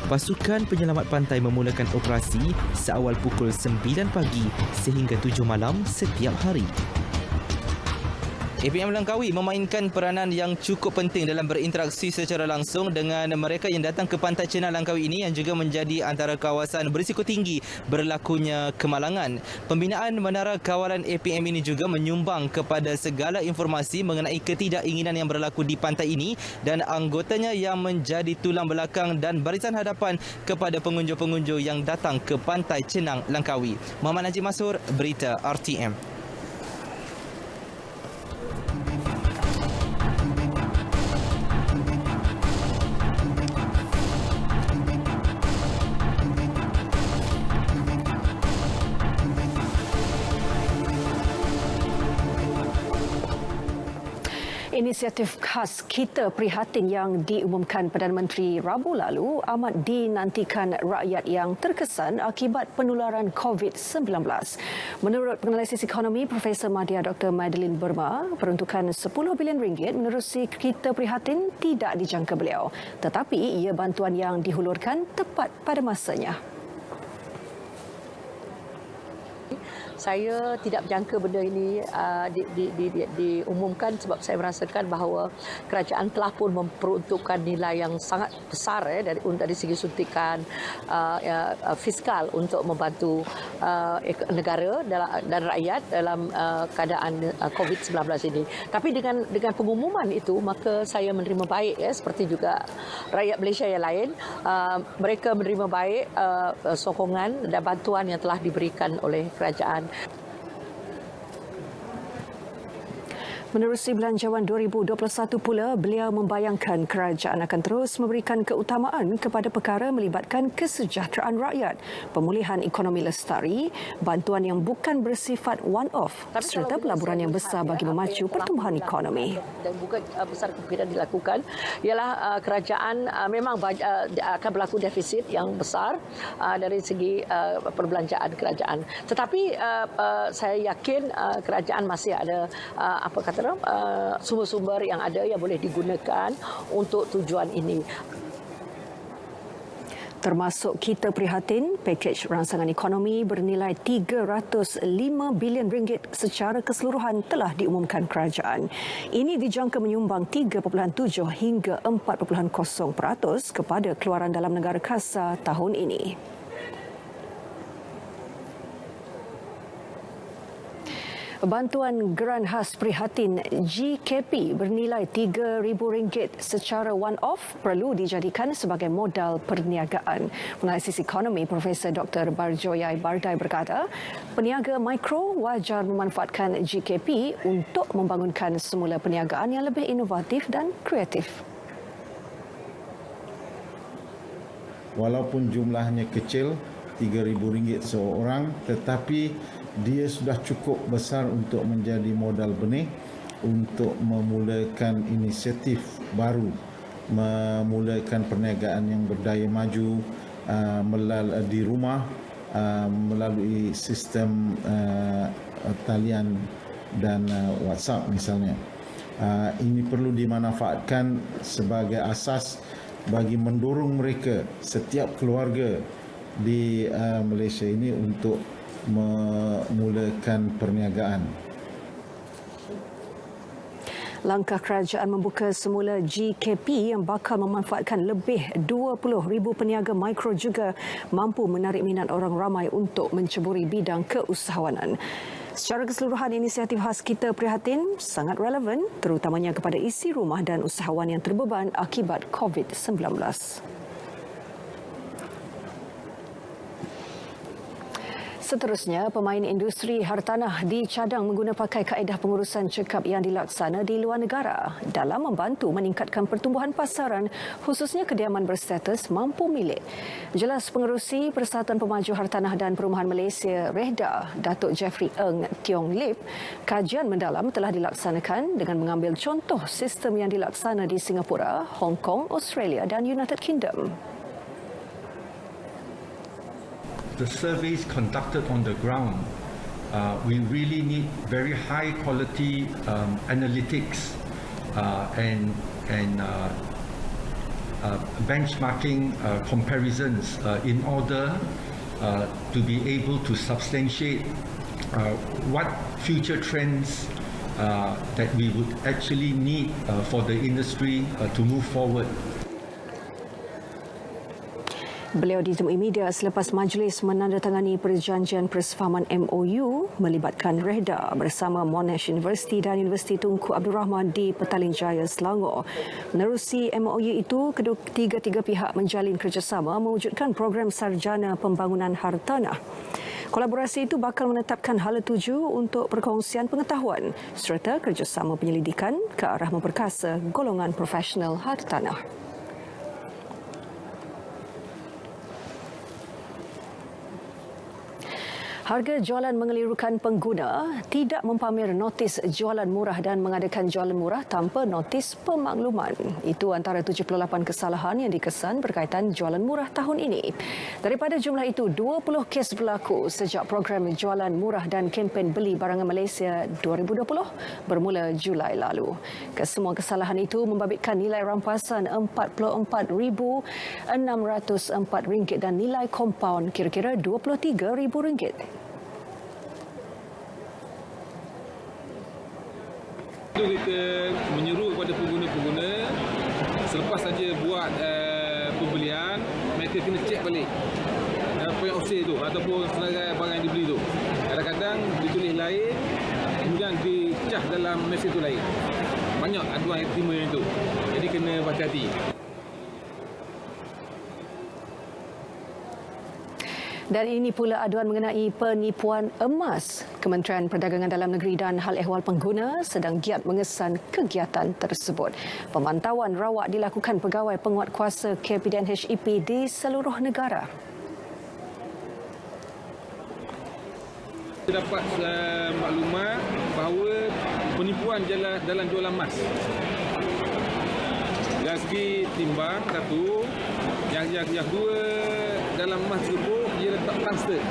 Pasukan penyelamat pantai memulakan operasi seawal pukul 9 pagi sehingga 7 malam setiap hari. APM Langkawi memainkan peranan yang cukup penting dalam berinteraksi secara langsung dengan mereka yang datang ke Pantai Cenang Langkawi ini yang juga menjadi antara kawasan berisiko tinggi berlakunya kemalangan. Pembinaan menara kawalan APM ini juga menyumbang kepada segala informasi mengenai ketidakinginan yang berlaku di pantai ini dan anggotanya yang menjadi tulang belakang dan barisan hadapan kepada pengunjung-pengunjung yang datang ke Pantai Cenang Langkawi. Muhammad Najib Masur, Berita RTM. Inisiatif khas Kita Prihatin yang diumumkan Perdana Menteri Rabu lalu amat dinantikan rakyat yang terkesan akibat penularan COVID-19. Menurut penganalisis ekonomi Profesor Madya Dr. Madeline Burma, peruntukan RM10 bilion menerusi Kita Prihatin tidak dijangka beliau. Tetapi ia bantuan yang dihulurkan tepat pada masanya. Saya tidak berjangka benda ini diumumkan sebab saya merasakan bahawa kerajaan telah pun memperuntukkan nilai yang sangat besar dari segi suntikan fiskal untuk membantu negara dan rakyat dalam keadaan COVID-19 ini. Tapi dengan pengumuman itu, maka saya menerima baik seperti juga rakyat Malaysia yang lain. Mereka menerima baik sokongan dan bantuan yang telah diberikan oleh kerajaan. Menerusi Belanjawan 2021 pula, beliau membayangkan kerajaan akan terus memberikan keutamaan kepada perkara melibatkan kesejahteraan rakyat, pemulihan ekonomi lestari, bantuan yang bukan bersifat one-off serta pelaburan yang besar bagi memacu pertumbuhan ekonomi. Dan bukan besar kemungkinan dilakukan ialah kerajaan memang akan berlaku defisit yang besar dari segi perbelanjaan kerajaan. Tetapi saya yakin kerajaan masih ada sumber-sumber yang ada yang boleh digunakan untuk tujuan ini. Termasuk kita prihatin, pakej rangsangan ekonomi bernilai 305 bilion ringgit secara keseluruhan telah diumumkan kerajaan. Ini dijangka menyumbang 3.7 hingga 4.0% kepada keluaran dalam negara khasa tahun ini. Bantuan geran khas prihatin GKP bernilai RM3,000 secara one-off perlu dijadikan sebagai modal perniagaan. Penalisis ekonomi Profesor Dr. Barjoyai Bardai berkata, peniaga mikro wajar memanfaatkan GKP untuk membangunkan semula perniagaan yang lebih inovatif dan kreatif. Walaupun jumlahnya kecil, RM3,000 seorang, tetapi dia sudah cukup besar untuk menjadi modal benih untuk memulakan inisiatif baru, memulakan perniagaan yang berdaya maju di rumah melalui sistem talian dan WhatsApp misalnya. Ini perlu dimanfaatkan sebagai asas bagi mendorong mereka, setiap keluarga di Malaysia ini untuk memulakan perniagaan. Langkah kerajaan membuka semula GKP yang bakal memanfaatkan lebih 20,000 peniaga mikro juga mampu menarik minat orang ramai untuk menceburi bidang keusahawanan. Secara keseluruhan, inisiatif khas kita prihatin sangat relevan terutamanya kepada isi rumah dan usahawan yang terbeban akibat COVID-19. Seterusnya, pemain industri hartanah dicadang menggunakan pakai kaedah pengurusan cekap yang dilaksana di luar negara dalam membantu meningkatkan pertumbuhan pasaran khususnya kediaman berstatus mampu milik. Jelas Pengerusi Persatuan Pemaju Hartanah dan Perumahan Malaysia REHDA, Datuk Jeffrey Ng Tiong Lip, kajian mendalam telah dilaksanakan dengan mengambil contoh sistem yang dilaksana di Singapura, Hong Kong, Australia dan United Kingdom. The surveys conducted on the ground, we really need very high quality analytics and benchmarking comparisons in order to be able to substantiate what future trends that we would actually need for the industry to move forward. Beliau ditemui media selepas majlis menandatangani perjanjian persefahaman MOU melibatkan REHDA bersama Monash University dan Universiti Tunku Abdul Rahman di Petaling Jaya, Selangor. Menerusi MOU itu, ketiga-tiga pihak menjalin kerjasama mewujudkan program sarjana pembangunan hartanah. Kolaborasi itu bakal menetapkan hala tuju untuk perkongsian pengetahuan serta kerjasama penyelidikan ke arah memperkasa golongan profesional hartanah. Harga jualan mengelirukan pengguna, tidak mempamer notis jualan murah dan mengadakan jualan murah tanpa notis pemakluman. Itu antara 78 kesalahan yang dikesan berkaitan jualan murah tahun ini. Daripada jumlah itu, 20 kes berlaku sejak program jualan murah dan kempen beli barangan Malaysia 2020 bermula Julai lalu. Kesemua kesalahan itu membabitkan nilai rampasan RM44,604 dan nilai kompaun kira-kira RM23,000. Kita menyeru kepada pengguna-pengguna selepas saja buat pembelian, mereka kena cek balik point of sale tu ataupun senarai barang yang dibeli tu. Kadang-kadang ditulis lain, kemudian dicah dalam mesej tu lain. Banyak aduan yang terima yang tu. Jadi kena berhati-hati. Dan ini pula aduan mengenai penipuan emas. Kementerian Perdagangan Dalam Negeri dan Hal Ehwal Pengguna sedang giat mengesan kegiatan tersebut. Pemantauan rawak dilakukan pegawai penguatkuasa KPDN HEP di seluruh negara. Kita dapat maklumat bahawa penipuan dalam jualan emas. Dari segi timbang satu, yang dua dalam emas tersebut dia letak tungsten.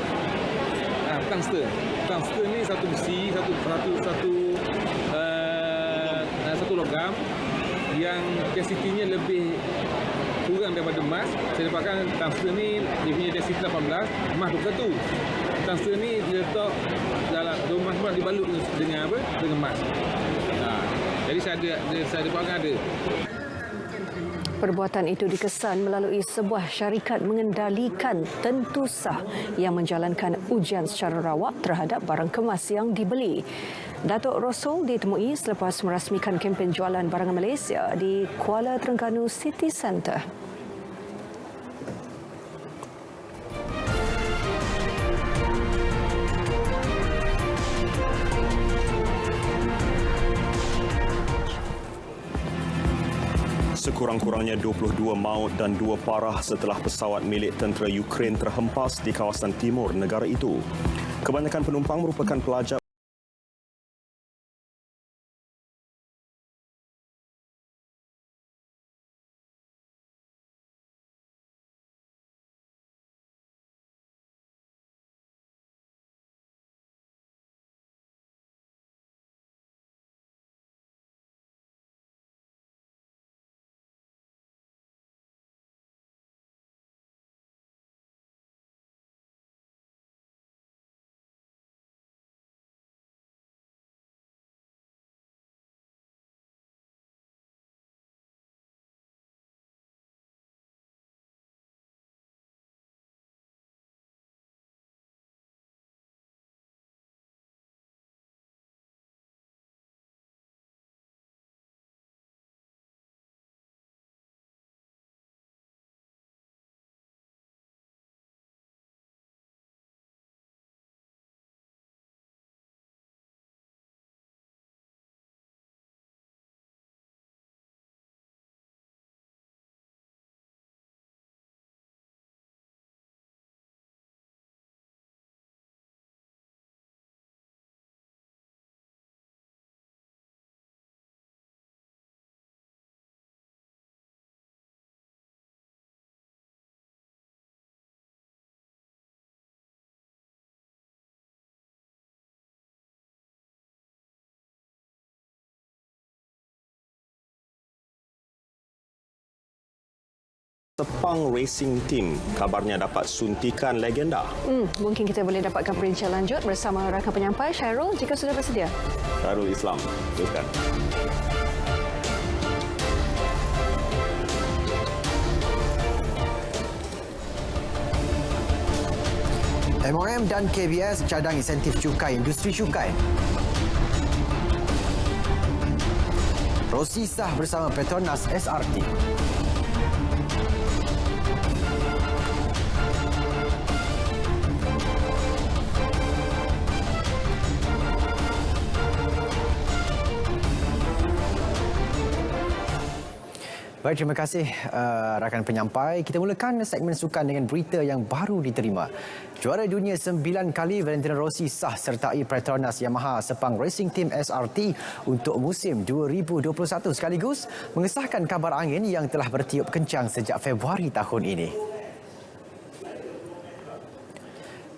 Tungsten ni satu besi, satu satu logam yang densitinya lebih kurang daripada emas. Saya dapatkan tungsten ni dia punya density 18, emas 21. Tungsten ni diletak dalam emas dibalut dengan apa? Dengan emas. Jadi saya dapatkan ada. Perbuatan itu dikesan melalui sebuah syarikat mengendalikan tentu sah yang menjalankan ujian secara rawak terhadap barang kemas yang dibeli. Datuk Rosul ditemui selepas merasmikan kempen jualan barangan Malaysia di Kuala Terengganu City Centre. Sekurang-kurangnya 22 maut dan 2 parah setelah pesawat milik tentera Ukraine terhempas di kawasan timur negara itu. Kebanyakan penumpang merupakan pelajar. Sepang Racing Team kabarnya dapat suntikan legenda. Mungkin kita boleh dapatkan perincian lanjut bersama rakan penyampai Syairul jika sudah bersedia. Syairul Islam, silakan. MOM dan KBS cadang insentif cukai industri cukai. Rosi sah bersama Petronas SRT. Baik, terima kasih rakan penyampai. Kita mulakan segmen sukan dengan berita yang baru diterima. Juara dunia 9 kali Valentino Rossi sah sertai Petronas Yamaha Sepang Racing Team SRT untuk musim 2021 sekaligus mengesahkan kabar angin yang telah bertiup kencang sejak Februari tahun ini.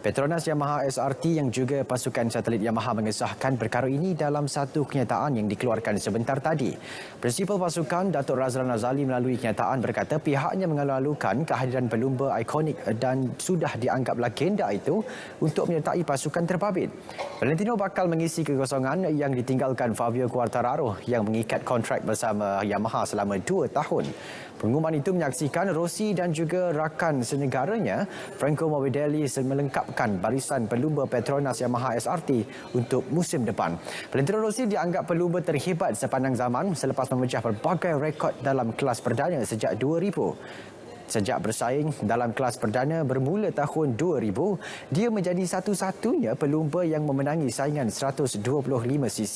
Petronas Yamaha SRT yang juga pasukan satelit Yamaha mengesahkan perkara ini dalam satu kenyataan yang dikeluarkan sebentar tadi. Prinsipal pasukan Datuk Razlan Azali melalui kenyataan berkata pihaknya mengalu-alukan kehadiran pelumba ikonik dan sudah dianggap legenda itu untuk menyertai pasukan terbabit. Valentino bakal mengisi kekosongan yang ditinggalkan Fabio Quartararo yang mengikat kontrak bersama Yamaha selama 2 tahun. Pengumuman itu menyaksikan Rossi dan juga rakan senegaranya Franco Morbidelli melengkapkan barisan pelumba Petronas Yamaha SRT untuk musim depan. Valentino Rossi dianggap pelumba terhebat sepanjang zaman selepas memecah berbagai rekod dalam kelas perdana sejak 2000. Sejak bersaing dalam kelas perdana bermula tahun 2000, dia menjadi satu-satunya pelumba yang memenangi saingan 125cc,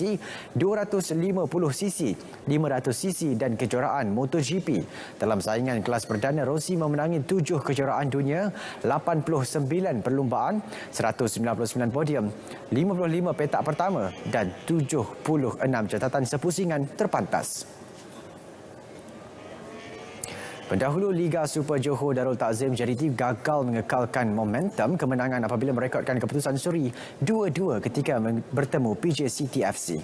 250cc, 500cc dan kejuaraan MotoGP. Dalam saingan kelas perdana, Rossi memenangi 7 kejuaraan dunia, 89 perlumbaan, 199 podium, 55 petak pertama dan 76 catatan sepusingan terpantas. Pendahulu Liga Super Johor Darul Takzim JDT gagal mengekalkan momentum kemenangan apabila merekodkan keputusan suri 2-2 ketika bertemu PJ City FC.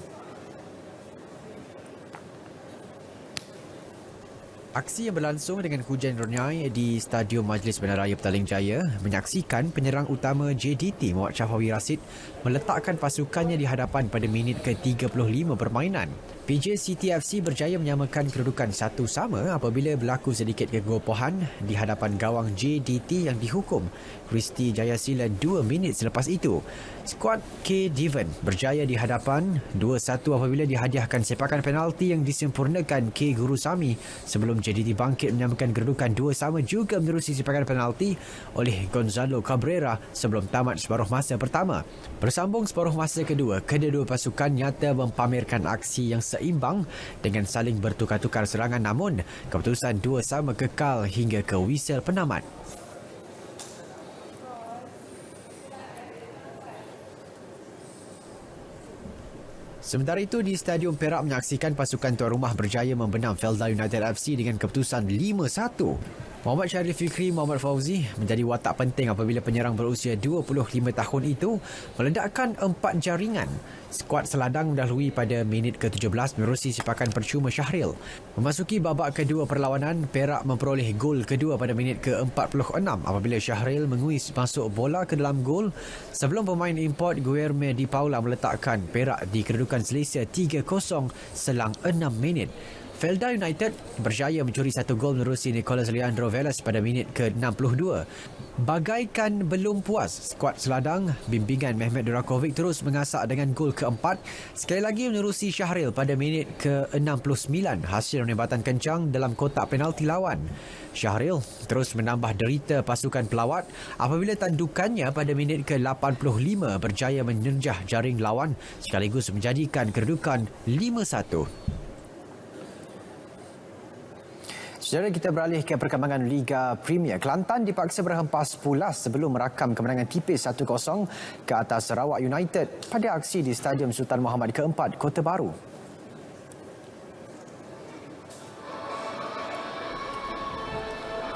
Aksi yang berlangsung dengan hujan ronyai di Stadium Majlis Bandaraya Petaling Jaya menyaksikan penyerang utama JDT Muhammad Syafawi Rashid meletakkan pasukannya di hadapan pada minit ke-35 permainan. PJ City FC berjaya menyamakan kedudukan 1-1 apabila berlaku sedikit kegopohan di hadapan gawang JDT yang dihukum Kristi Jayasila 2 minit selepas itu. Skuad K. Divan berjaya di hadapan 2-1 apabila dihadiahkan sepakan penalti yang disempurnakan K. Gurusami sebelum JDT bangkit menyamakan kedudukan 2-2 juga menerusi sepakan penalti oleh Gonzalo Cabrera sebelum tamat separuh masa pertama. Bersambung separuh masa kedua, kedua-dua pasukan nyata mempamerkan aksi yang seimbang dengan saling bertukar-tukar serangan, namun keputusan 2-2 kekal hingga ke whistle penamat. Sementara itu, di Stadium Perak menyaksikan pasukan tuan rumah berjaya membenam Felda United FC dengan keputusan 5-1. Muhammad Syarif Fikri Muhammad Fauzi menjadi watak penting apabila penyerang berusia 25 tahun itu meledakkan 4 jaringan. Skuad Seladang mendahului pada minit ke-17 menerusi sepakan percuma Syahril. Memasuki babak kedua perlawanan, Perak memperoleh gol kedua pada minit ke-46 apabila Syahril menguis masuk bola ke dalam gol sebelum pemain import Guilherme Di Paula meletakkan Perak di kedudukan selesa 3-0 selang 6 minit. Felda United berjaya mencuri 1 gol menerusi Nicolas Leandro Velas pada minit ke-62. Bagaikan belum puas, skuad Seladang bimbingan Mehmet Durakovic terus mengasak dengan gol keempat sekali lagi menerusi Syahril pada minit ke-69 hasil penembatan kencang dalam kotak penalti lawan. Syahril terus menambah derita pasukan pelawat apabila tandukannya pada minit ke-85 berjaya menerjah jaring lawan sekaligus menjadikan kedudukan 5-1. Saudara, kita beralih ke perkembangan Liga Premier. Kelantan dipaksa berhempas pulas sebelum merakam kemenangan tipis 1-0 ke atas Sarawak United pada aksi di Stadium Sultan Muhammad ke-4, Kota Baru.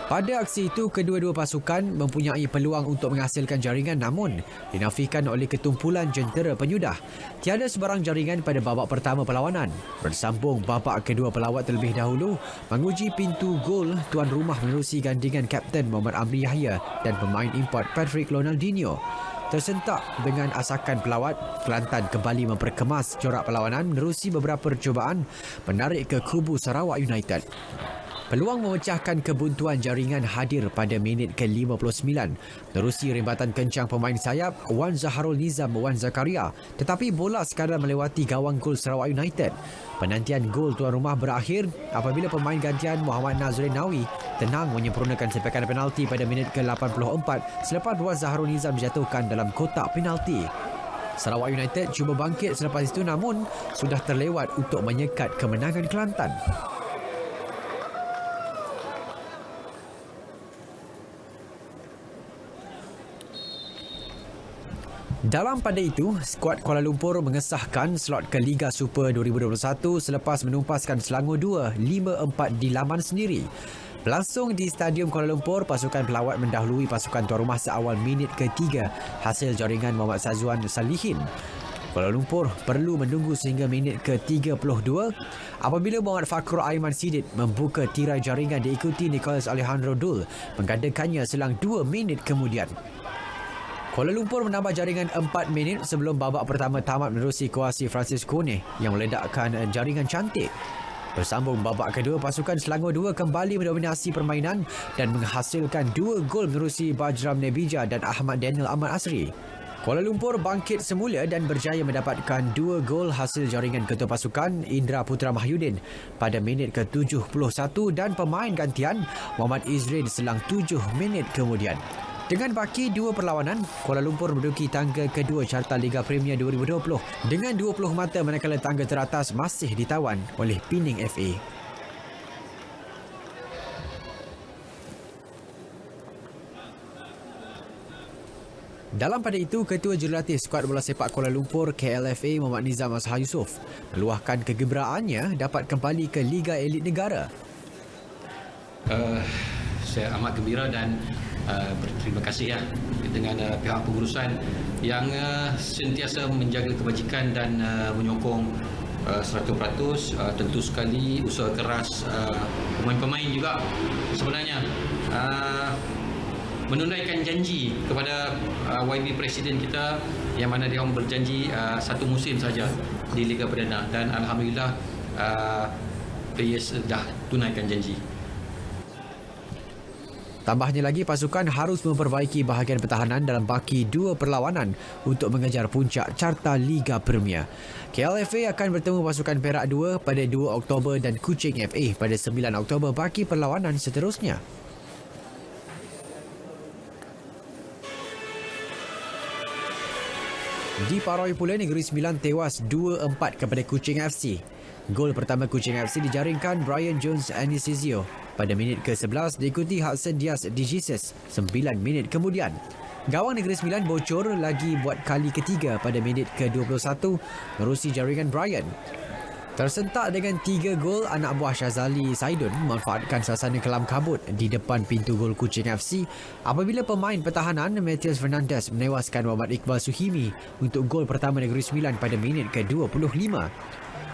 Pada aksi itu, kedua-dua pasukan mempunyai peluang untuk menghasilkan jaringan namun dinafikan oleh ketumpulan jentera penyudah. Tiada sebarang jaringan pada babak pertama perlawanan. Bersambung babak kedua, pelawat terlebih dahulu menguji pintu gol tuan rumah menerusi gandingan Kapten Muhammad Amri Yahya dan pemain import Patrick Ronaldinho. Tersentak dengan asakan pelawat, Kelantan kembali memperkemas corak perlawanan menerusi beberapa percubaan menarik ke kubu Sarawak United. Peluang memecahkan kebuntuan jaringan hadir pada minit ke-59 menerusi rembatan kencang pemain sayap Wan Zaharul Nizam Wan Zakaria, tetapi bola sekadar melewati gawang gol Sarawak United. Penantian gol tuan rumah berakhir apabila pemain gantian Muhammad Nazrin Nawi tenang menyempurnakan sepakan penalti pada minit ke-84 selepas Wan Zaharul Nizam dijatuhkan dalam kotak penalti. Sarawak United cuba bangkit selepas itu namun sudah terlewat untuk menyekat kemenangan Kelantan. Dalam pada itu, skuad Kuala Lumpur mengesahkan slot ke Liga Super 2021 selepas menumpaskan Selangor 2 5-4 di laman sendiri. Berlangsung di Stadium Kuala Lumpur, pasukan pelawat mendahului pasukan tuan rumah seawal minit ke-3 hasil jaringan Muhammad Sazwan Salihin. Kuala Lumpur perlu menunggu sehingga minit ke-32 apabila Muhammad Fakrul Aiman Sidit membuka tirai jaringan diikuti Nicholas Alejandro Dul menggandakannya selang 2 minit kemudian. Kuala Lumpur menambah jaringan 4 minit sebelum babak pertama tamat menerusi kuasi Francis Kone yang meledakkan jaringan cantik. Bersambung babak kedua, pasukan Selangor 2 kembali mendominasi permainan dan menghasilkan 2 gol menerusi Bajram Nebija dan Ahmad Daniel Ahmad Asri. Kuala Lumpur bangkit semula dan berjaya mendapatkan 2 gol hasil jaringan ketua pasukan Indra Putra Mahyudin pada minit ke-71 dan pemain gantian Muhammad Izrin selang 7 minit kemudian. Dengan baki 2 perlawanan, Kuala Lumpur menduduki tangga kedua carta Liga Premier 2020 dengan 20 mata manakala tangga teratas masih ditawan oleh Pening FA. Dalam pada itu, Ketua Jurulatih Skuad Bola Sepak Kuala Lumpur KLFA Muhammad Nizam Azhar Yusof meluahkan kegembiraannya dapat kembali ke Liga Elit Negara. Saya amat gembira dan berterima kasih dengan pihak pengurusan yang sentiasa menjaga kebajikan dan menyokong 100%. Tentu sekali usaha keras pemain-pemain juga sebenarnya menunaikan janji kepada YB Presiden kita yang mana dia berjanji satu musim saja di Liga Perdana, dan alhamdulillah players dah tunaikan janji. Tambahnya lagi, pasukan harus memperbaiki bahagian pertahanan dalam baki dua perlawanan untuk mengejar puncak carta Liga Premier. KLFA akan bertemu pasukan Perak 2 pada 2 Oktober dan Kuching FA pada 9 Oktober baki perlawanan seterusnya. Di Paroi pula, Negeri Sembilan tewas 2-4 kepada Kuching FC. Gol pertama Kuching FC dijaringkan Brian Jones Anisizio pada minit ke-11 diikuti Hudson Diaz de Jesus 9 minit kemudian. Gawang Negeri Sembilan bocor lagi buat kali ketiga pada minit ke-21 menerusi jaringan Brian. Tersentak dengan 3 gol, anak buah Syazali Saidun memanfaatkan suasana kelam kabut di depan pintu gol Kuching FC apabila pemain pertahanan Matthias Fernandes menewaskan Muhammad Iqbal Suhimi untuk gol pertama Negeri Sembilan pada minit ke-25.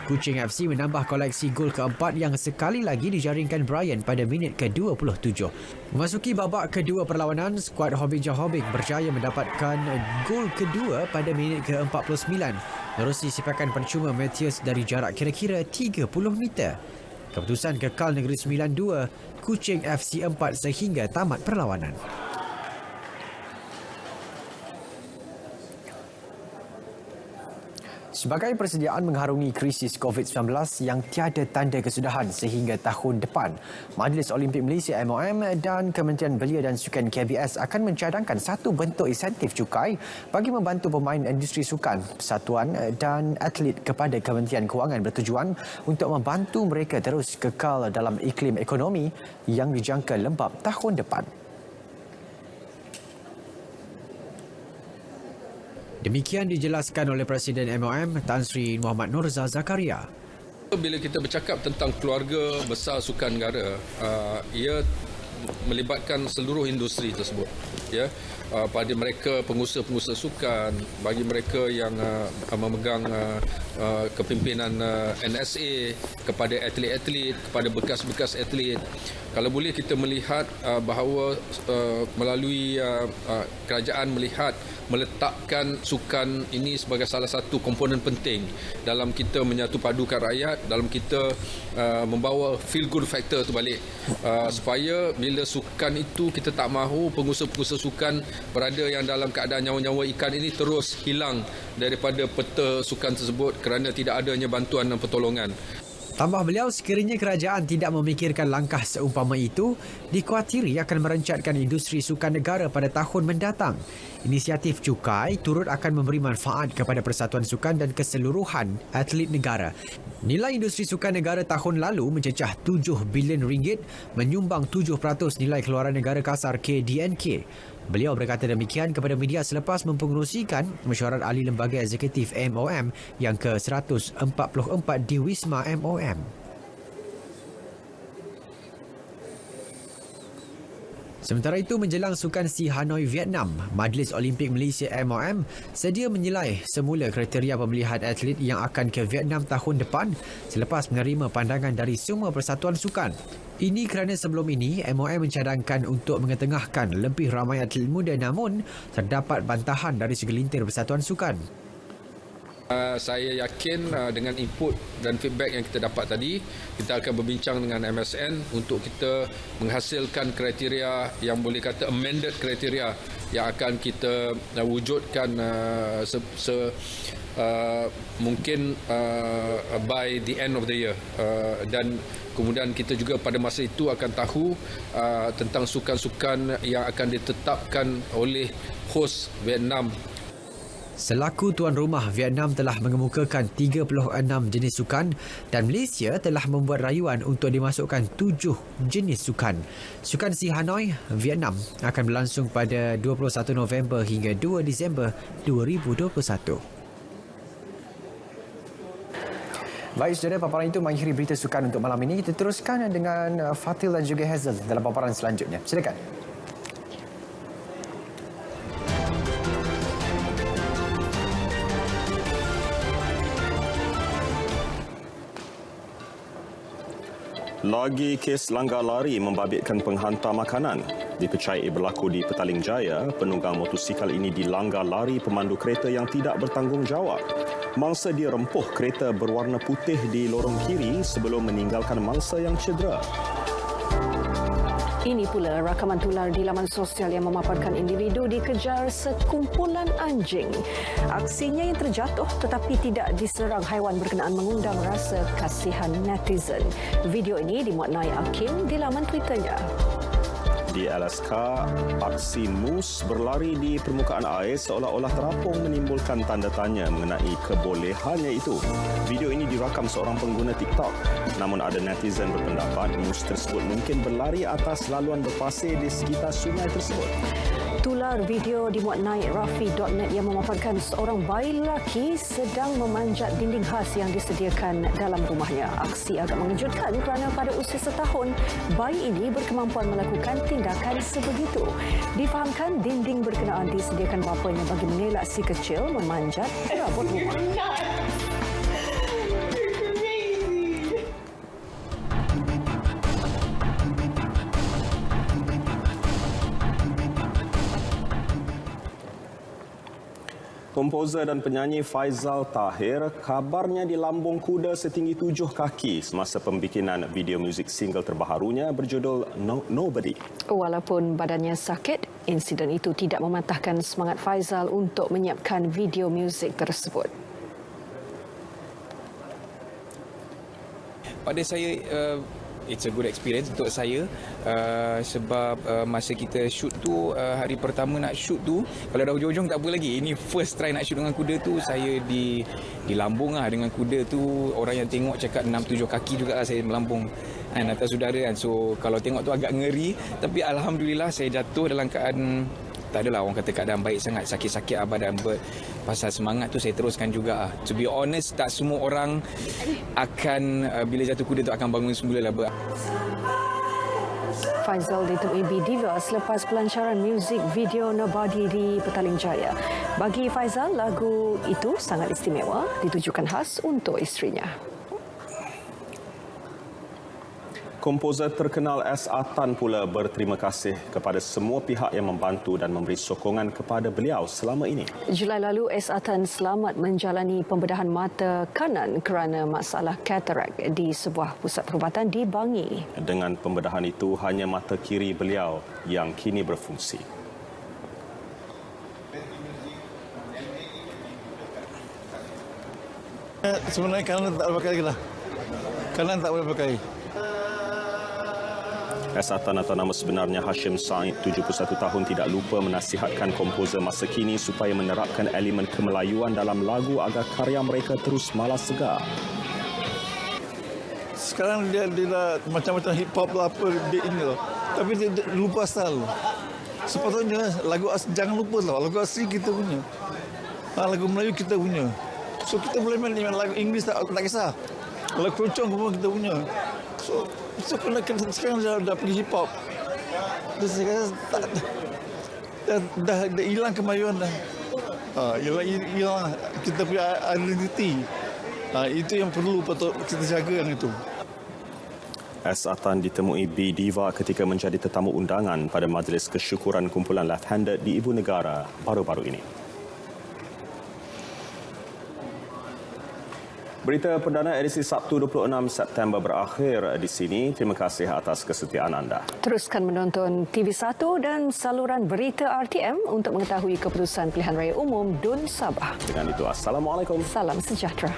Kuching FC menambah koleksi gol keempat yang sekali lagi dijaringkan Brian pada minit ke-27. Memasuki babak kedua perlawanan, skuad Hobing Johobing berjaya mendapatkan gol kedua pada minit ke-49 menerusi sepakan percuma Matthias dari jarak kira-kira 30 meter. Keputusan kekal Negeri Sembilan 2, Kuching FC 4 sehingga tamat perlawanan. Sebagai persediaan mengharungi krisis COVID-19 yang tiada tanda kesudahan sehingga tahun depan, Majlis Olimpik Malaysia MOM dan Kementerian Belia dan Sukan KBS akan mencadangkan satu bentuk insentif cukai bagi membantu pemain industri sukan, persatuan dan atlet kepada Kementerian Kewangan bertujuan untuk membantu mereka terus kekal dalam iklim ekonomi yang dijangka lembap tahun depan. Demikian dijelaskan oleh Presiden MOM Tan Sri Muhammad Nurza Zakaria. Bila kita bercakap tentang keluarga besar sukan negara, ia melibatkan seluruh industri tersebut. Ya, pada mereka pengusaha-pengusaha sukan, bagi mereka yang memegang kepimpinan NSA, kepada atlet-atlet, kepada bekas-bekas atlet. Kalau boleh kita melihat bahawa melalui kerajaan meletakkan sukan ini sebagai salah satu komponen penting dalam kita menyatu padukan rakyat, dalam kita membawa feel good factor tu balik, supaya bila sukan itu kita tak mahu pengusaha-pengusaha sukan berada yang dalam keadaan nyawa-nyawa ikan ini terus hilang daripada peta sukan tersebut kerana tidak adanya bantuan dan pertolongan. Tambah beliau, sekiranya kerajaan tidak memikirkan langkah seumpama itu, dikuatiri akan merencatkan industri sukan negara pada tahun mendatang. Inisiatif cukai turut akan memberi manfaat kepada persatuan sukan dan keseluruhan atlet negara. Nilai industri sukan negara tahun lalu mencecah 7 bilion ringgit, menyumbang 7% nilai keluaran negara kasar KDNK. Beliau berkata demikian kepada media selepas mempengerusikan mesyuarat ahli lembaga eksekutif MOM yang ke-144 di Wisma MOM. Sementara itu, menjelang Sukan SEA Hanoi, Vietnam, Majlis Olimpik Malaysia MOM sedia menyilai semula kriteria pemilihan atlet yang akan ke Vietnam tahun depan selepas menerima pandangan dari semua persatuan sukan. Ini kerana sebelum ini, MOM mencadangkan untuk mengetengahkan lebih ramai atlet muda, namun terdapat bantahan dari segelintir persatuan sukan. Saya yakin dengan input dan feedback yang kita dapat tadi, kita akan berbincang dengan MSN untuk kita menghasilkan kriteria yang boleh kata amended kriteria yang akan kita wujudkan mungkin by the end of the year, dan kemudian kita juga pada masa itu akan tahu tentang sukan-sukan yang akan ditetapkan oleh host Vietnam. Selaku tuan rumah, Vietnam telah mengemukakan 36 jenis sukan dan Malaysia telah membuat rayuan untuk dimasukkan 7 jenis sukan. Sukan SEA Hanoi, Vietnam akan berlangsung pada 21 November hingga 2 Disember 2021. Baik saudara, paparan itu mengakhiri berita sukan untuk malam ini. Kita teruskan dengan Fatil dan juga Hazel dalam paparan selanjutnya. Silakan. Lagi kes langgar lari membabitkan penghantar makanan. Dipercayai berlaku di Petaling Jaya, penunggang motosikal ini dilanggar lari pemandu kereta yang tidak bertanggungjawab. Mangsa dia rempuh kereta berwarna putih di lorong kiri sebelum meninggalkan mangsa yang cedera. Ini pula rakaman tular di laman sosial yang memaparkan individu dikejar sekumpulan anjing. Aksinya yang terjatuh tetapi tidak diserang haiwan berkenaan mengundang rasa kasihan netizen. Video ini dimuat Nai Hakim di laman Twitternya. Di Alaska, aksi mus berlari di permukaan air seolah-olah terapung menimbulkan tanda tanya mengenai kebolehannya itu. Video ini dirakam seorang pengguna TikTok. Namun ada netizen berpendapat mus tersebut mungkin berlari atas laluan berpasir di sekitar sungai tersebut. Tular video dimuat naik Rafi.net yang memaparkan seorang bayi lelaki sedang memanjat dinding khas yang disediakan dalam rumahnya. Aksi agak mengejutkan kerana pada usia setahun, bayi ini berkemampuan melakukan tindakan sebegitu. Difahamkan dinding berkenaan disediakan bapanya bagi mengelak si kecil memanjat perabot rumah. Komposer dan penyanyi Faizal Tahir kabarnya dilambung kuda setinggi 7 kaki semasa pembikinan video muzik single terbaharunya berjudul Nobody. Walaupun badannya sakit, insiden itu tidak mematahkan semangat Faizal untuk menyiapkan video muzik tersebut. Pada saya, it's a good experience untuk saya sebab masa kita shoot tu, hari pertama nak shoot tu, kalau dah hujung-hujung tak apa lagi. Ini first try nak shoot dengan kuda tu, saya dilambung lah dengan kuda tu. Orang yang tengok cakap 6-7 kaki juga lah saya melambung atas udara kan. So kalau tengok tu agak ngeri, tapi Alhamdulillah saya jatuh dalam keadaan tak adalah orang kata keadaan baik sangat, sakit-sakit badan, pasal semangat tu saya teruskan juga. To be honest, tak semua orang akan bila jatuh kuda tu akan bangun semula lah. Faizal ditemui B-Diva selepas pelancaran muzik video Nobody di Petaling Jaya. Bagi Faizal, lagu itu sangat istimewa, ditujukan khas untuk isterinya. Komposer terkenal S.A. Tan pula berterima kasih kepada semua pihak yang membantu dan memberi sokongan kepada beliau selama ini. Julai lalu, S.A. Tan selamat menjalani pembedahan mata kanan kerana masalah katarak di sebuah pusat perubatan di Bangi. Dengan pembedahan itu, hanya mata kiri beliau yang kini berfungsi. Sebenarnya kanan tak boleh pakai lagi lah. Kanan tak boleh pakai. S.A. Tan atau nama sebenarnya Hashim Said, 71 tahun, tidak lupa menasihatkan komposer masa kini supaya menerapkan elemen kemelayuan dalam lagu agar karya mereka terus malas segar. Sekarang dia dah macam-macam hip hop lah apa dia ini loh. Tapi dia lupa style. Sepatutnya lagu jangan lupa lah lagu asli kita punya. Lagu Melayu kita punya. So kita boleh main lagu Inggeris tak kisah. Lagu keroncong pun kita punya. So kena sekarang dah pergi hip hop. Terus saya kata dah hilang kemajuan dah. Hilang kita punya identiti. Itu yang perlu patut kita jaga yang itu. S.A. Tan ditemui B-Diva ketika menjadi tetamu undangan pada majlis kesyukuran kumpulan left-handed di Ibu Negara baru-baru ini. Berita perdana edisi Sabtu 26 September berakhir di sini. Terima kasih atas kesetiaan anda. Teruskan menonton TV1 dan saluran berita RTM untuk mengetahui keputusan pilihan raya umum DUN Sabah. Dengan itu, Assalamualaikum. Salam sejahtera.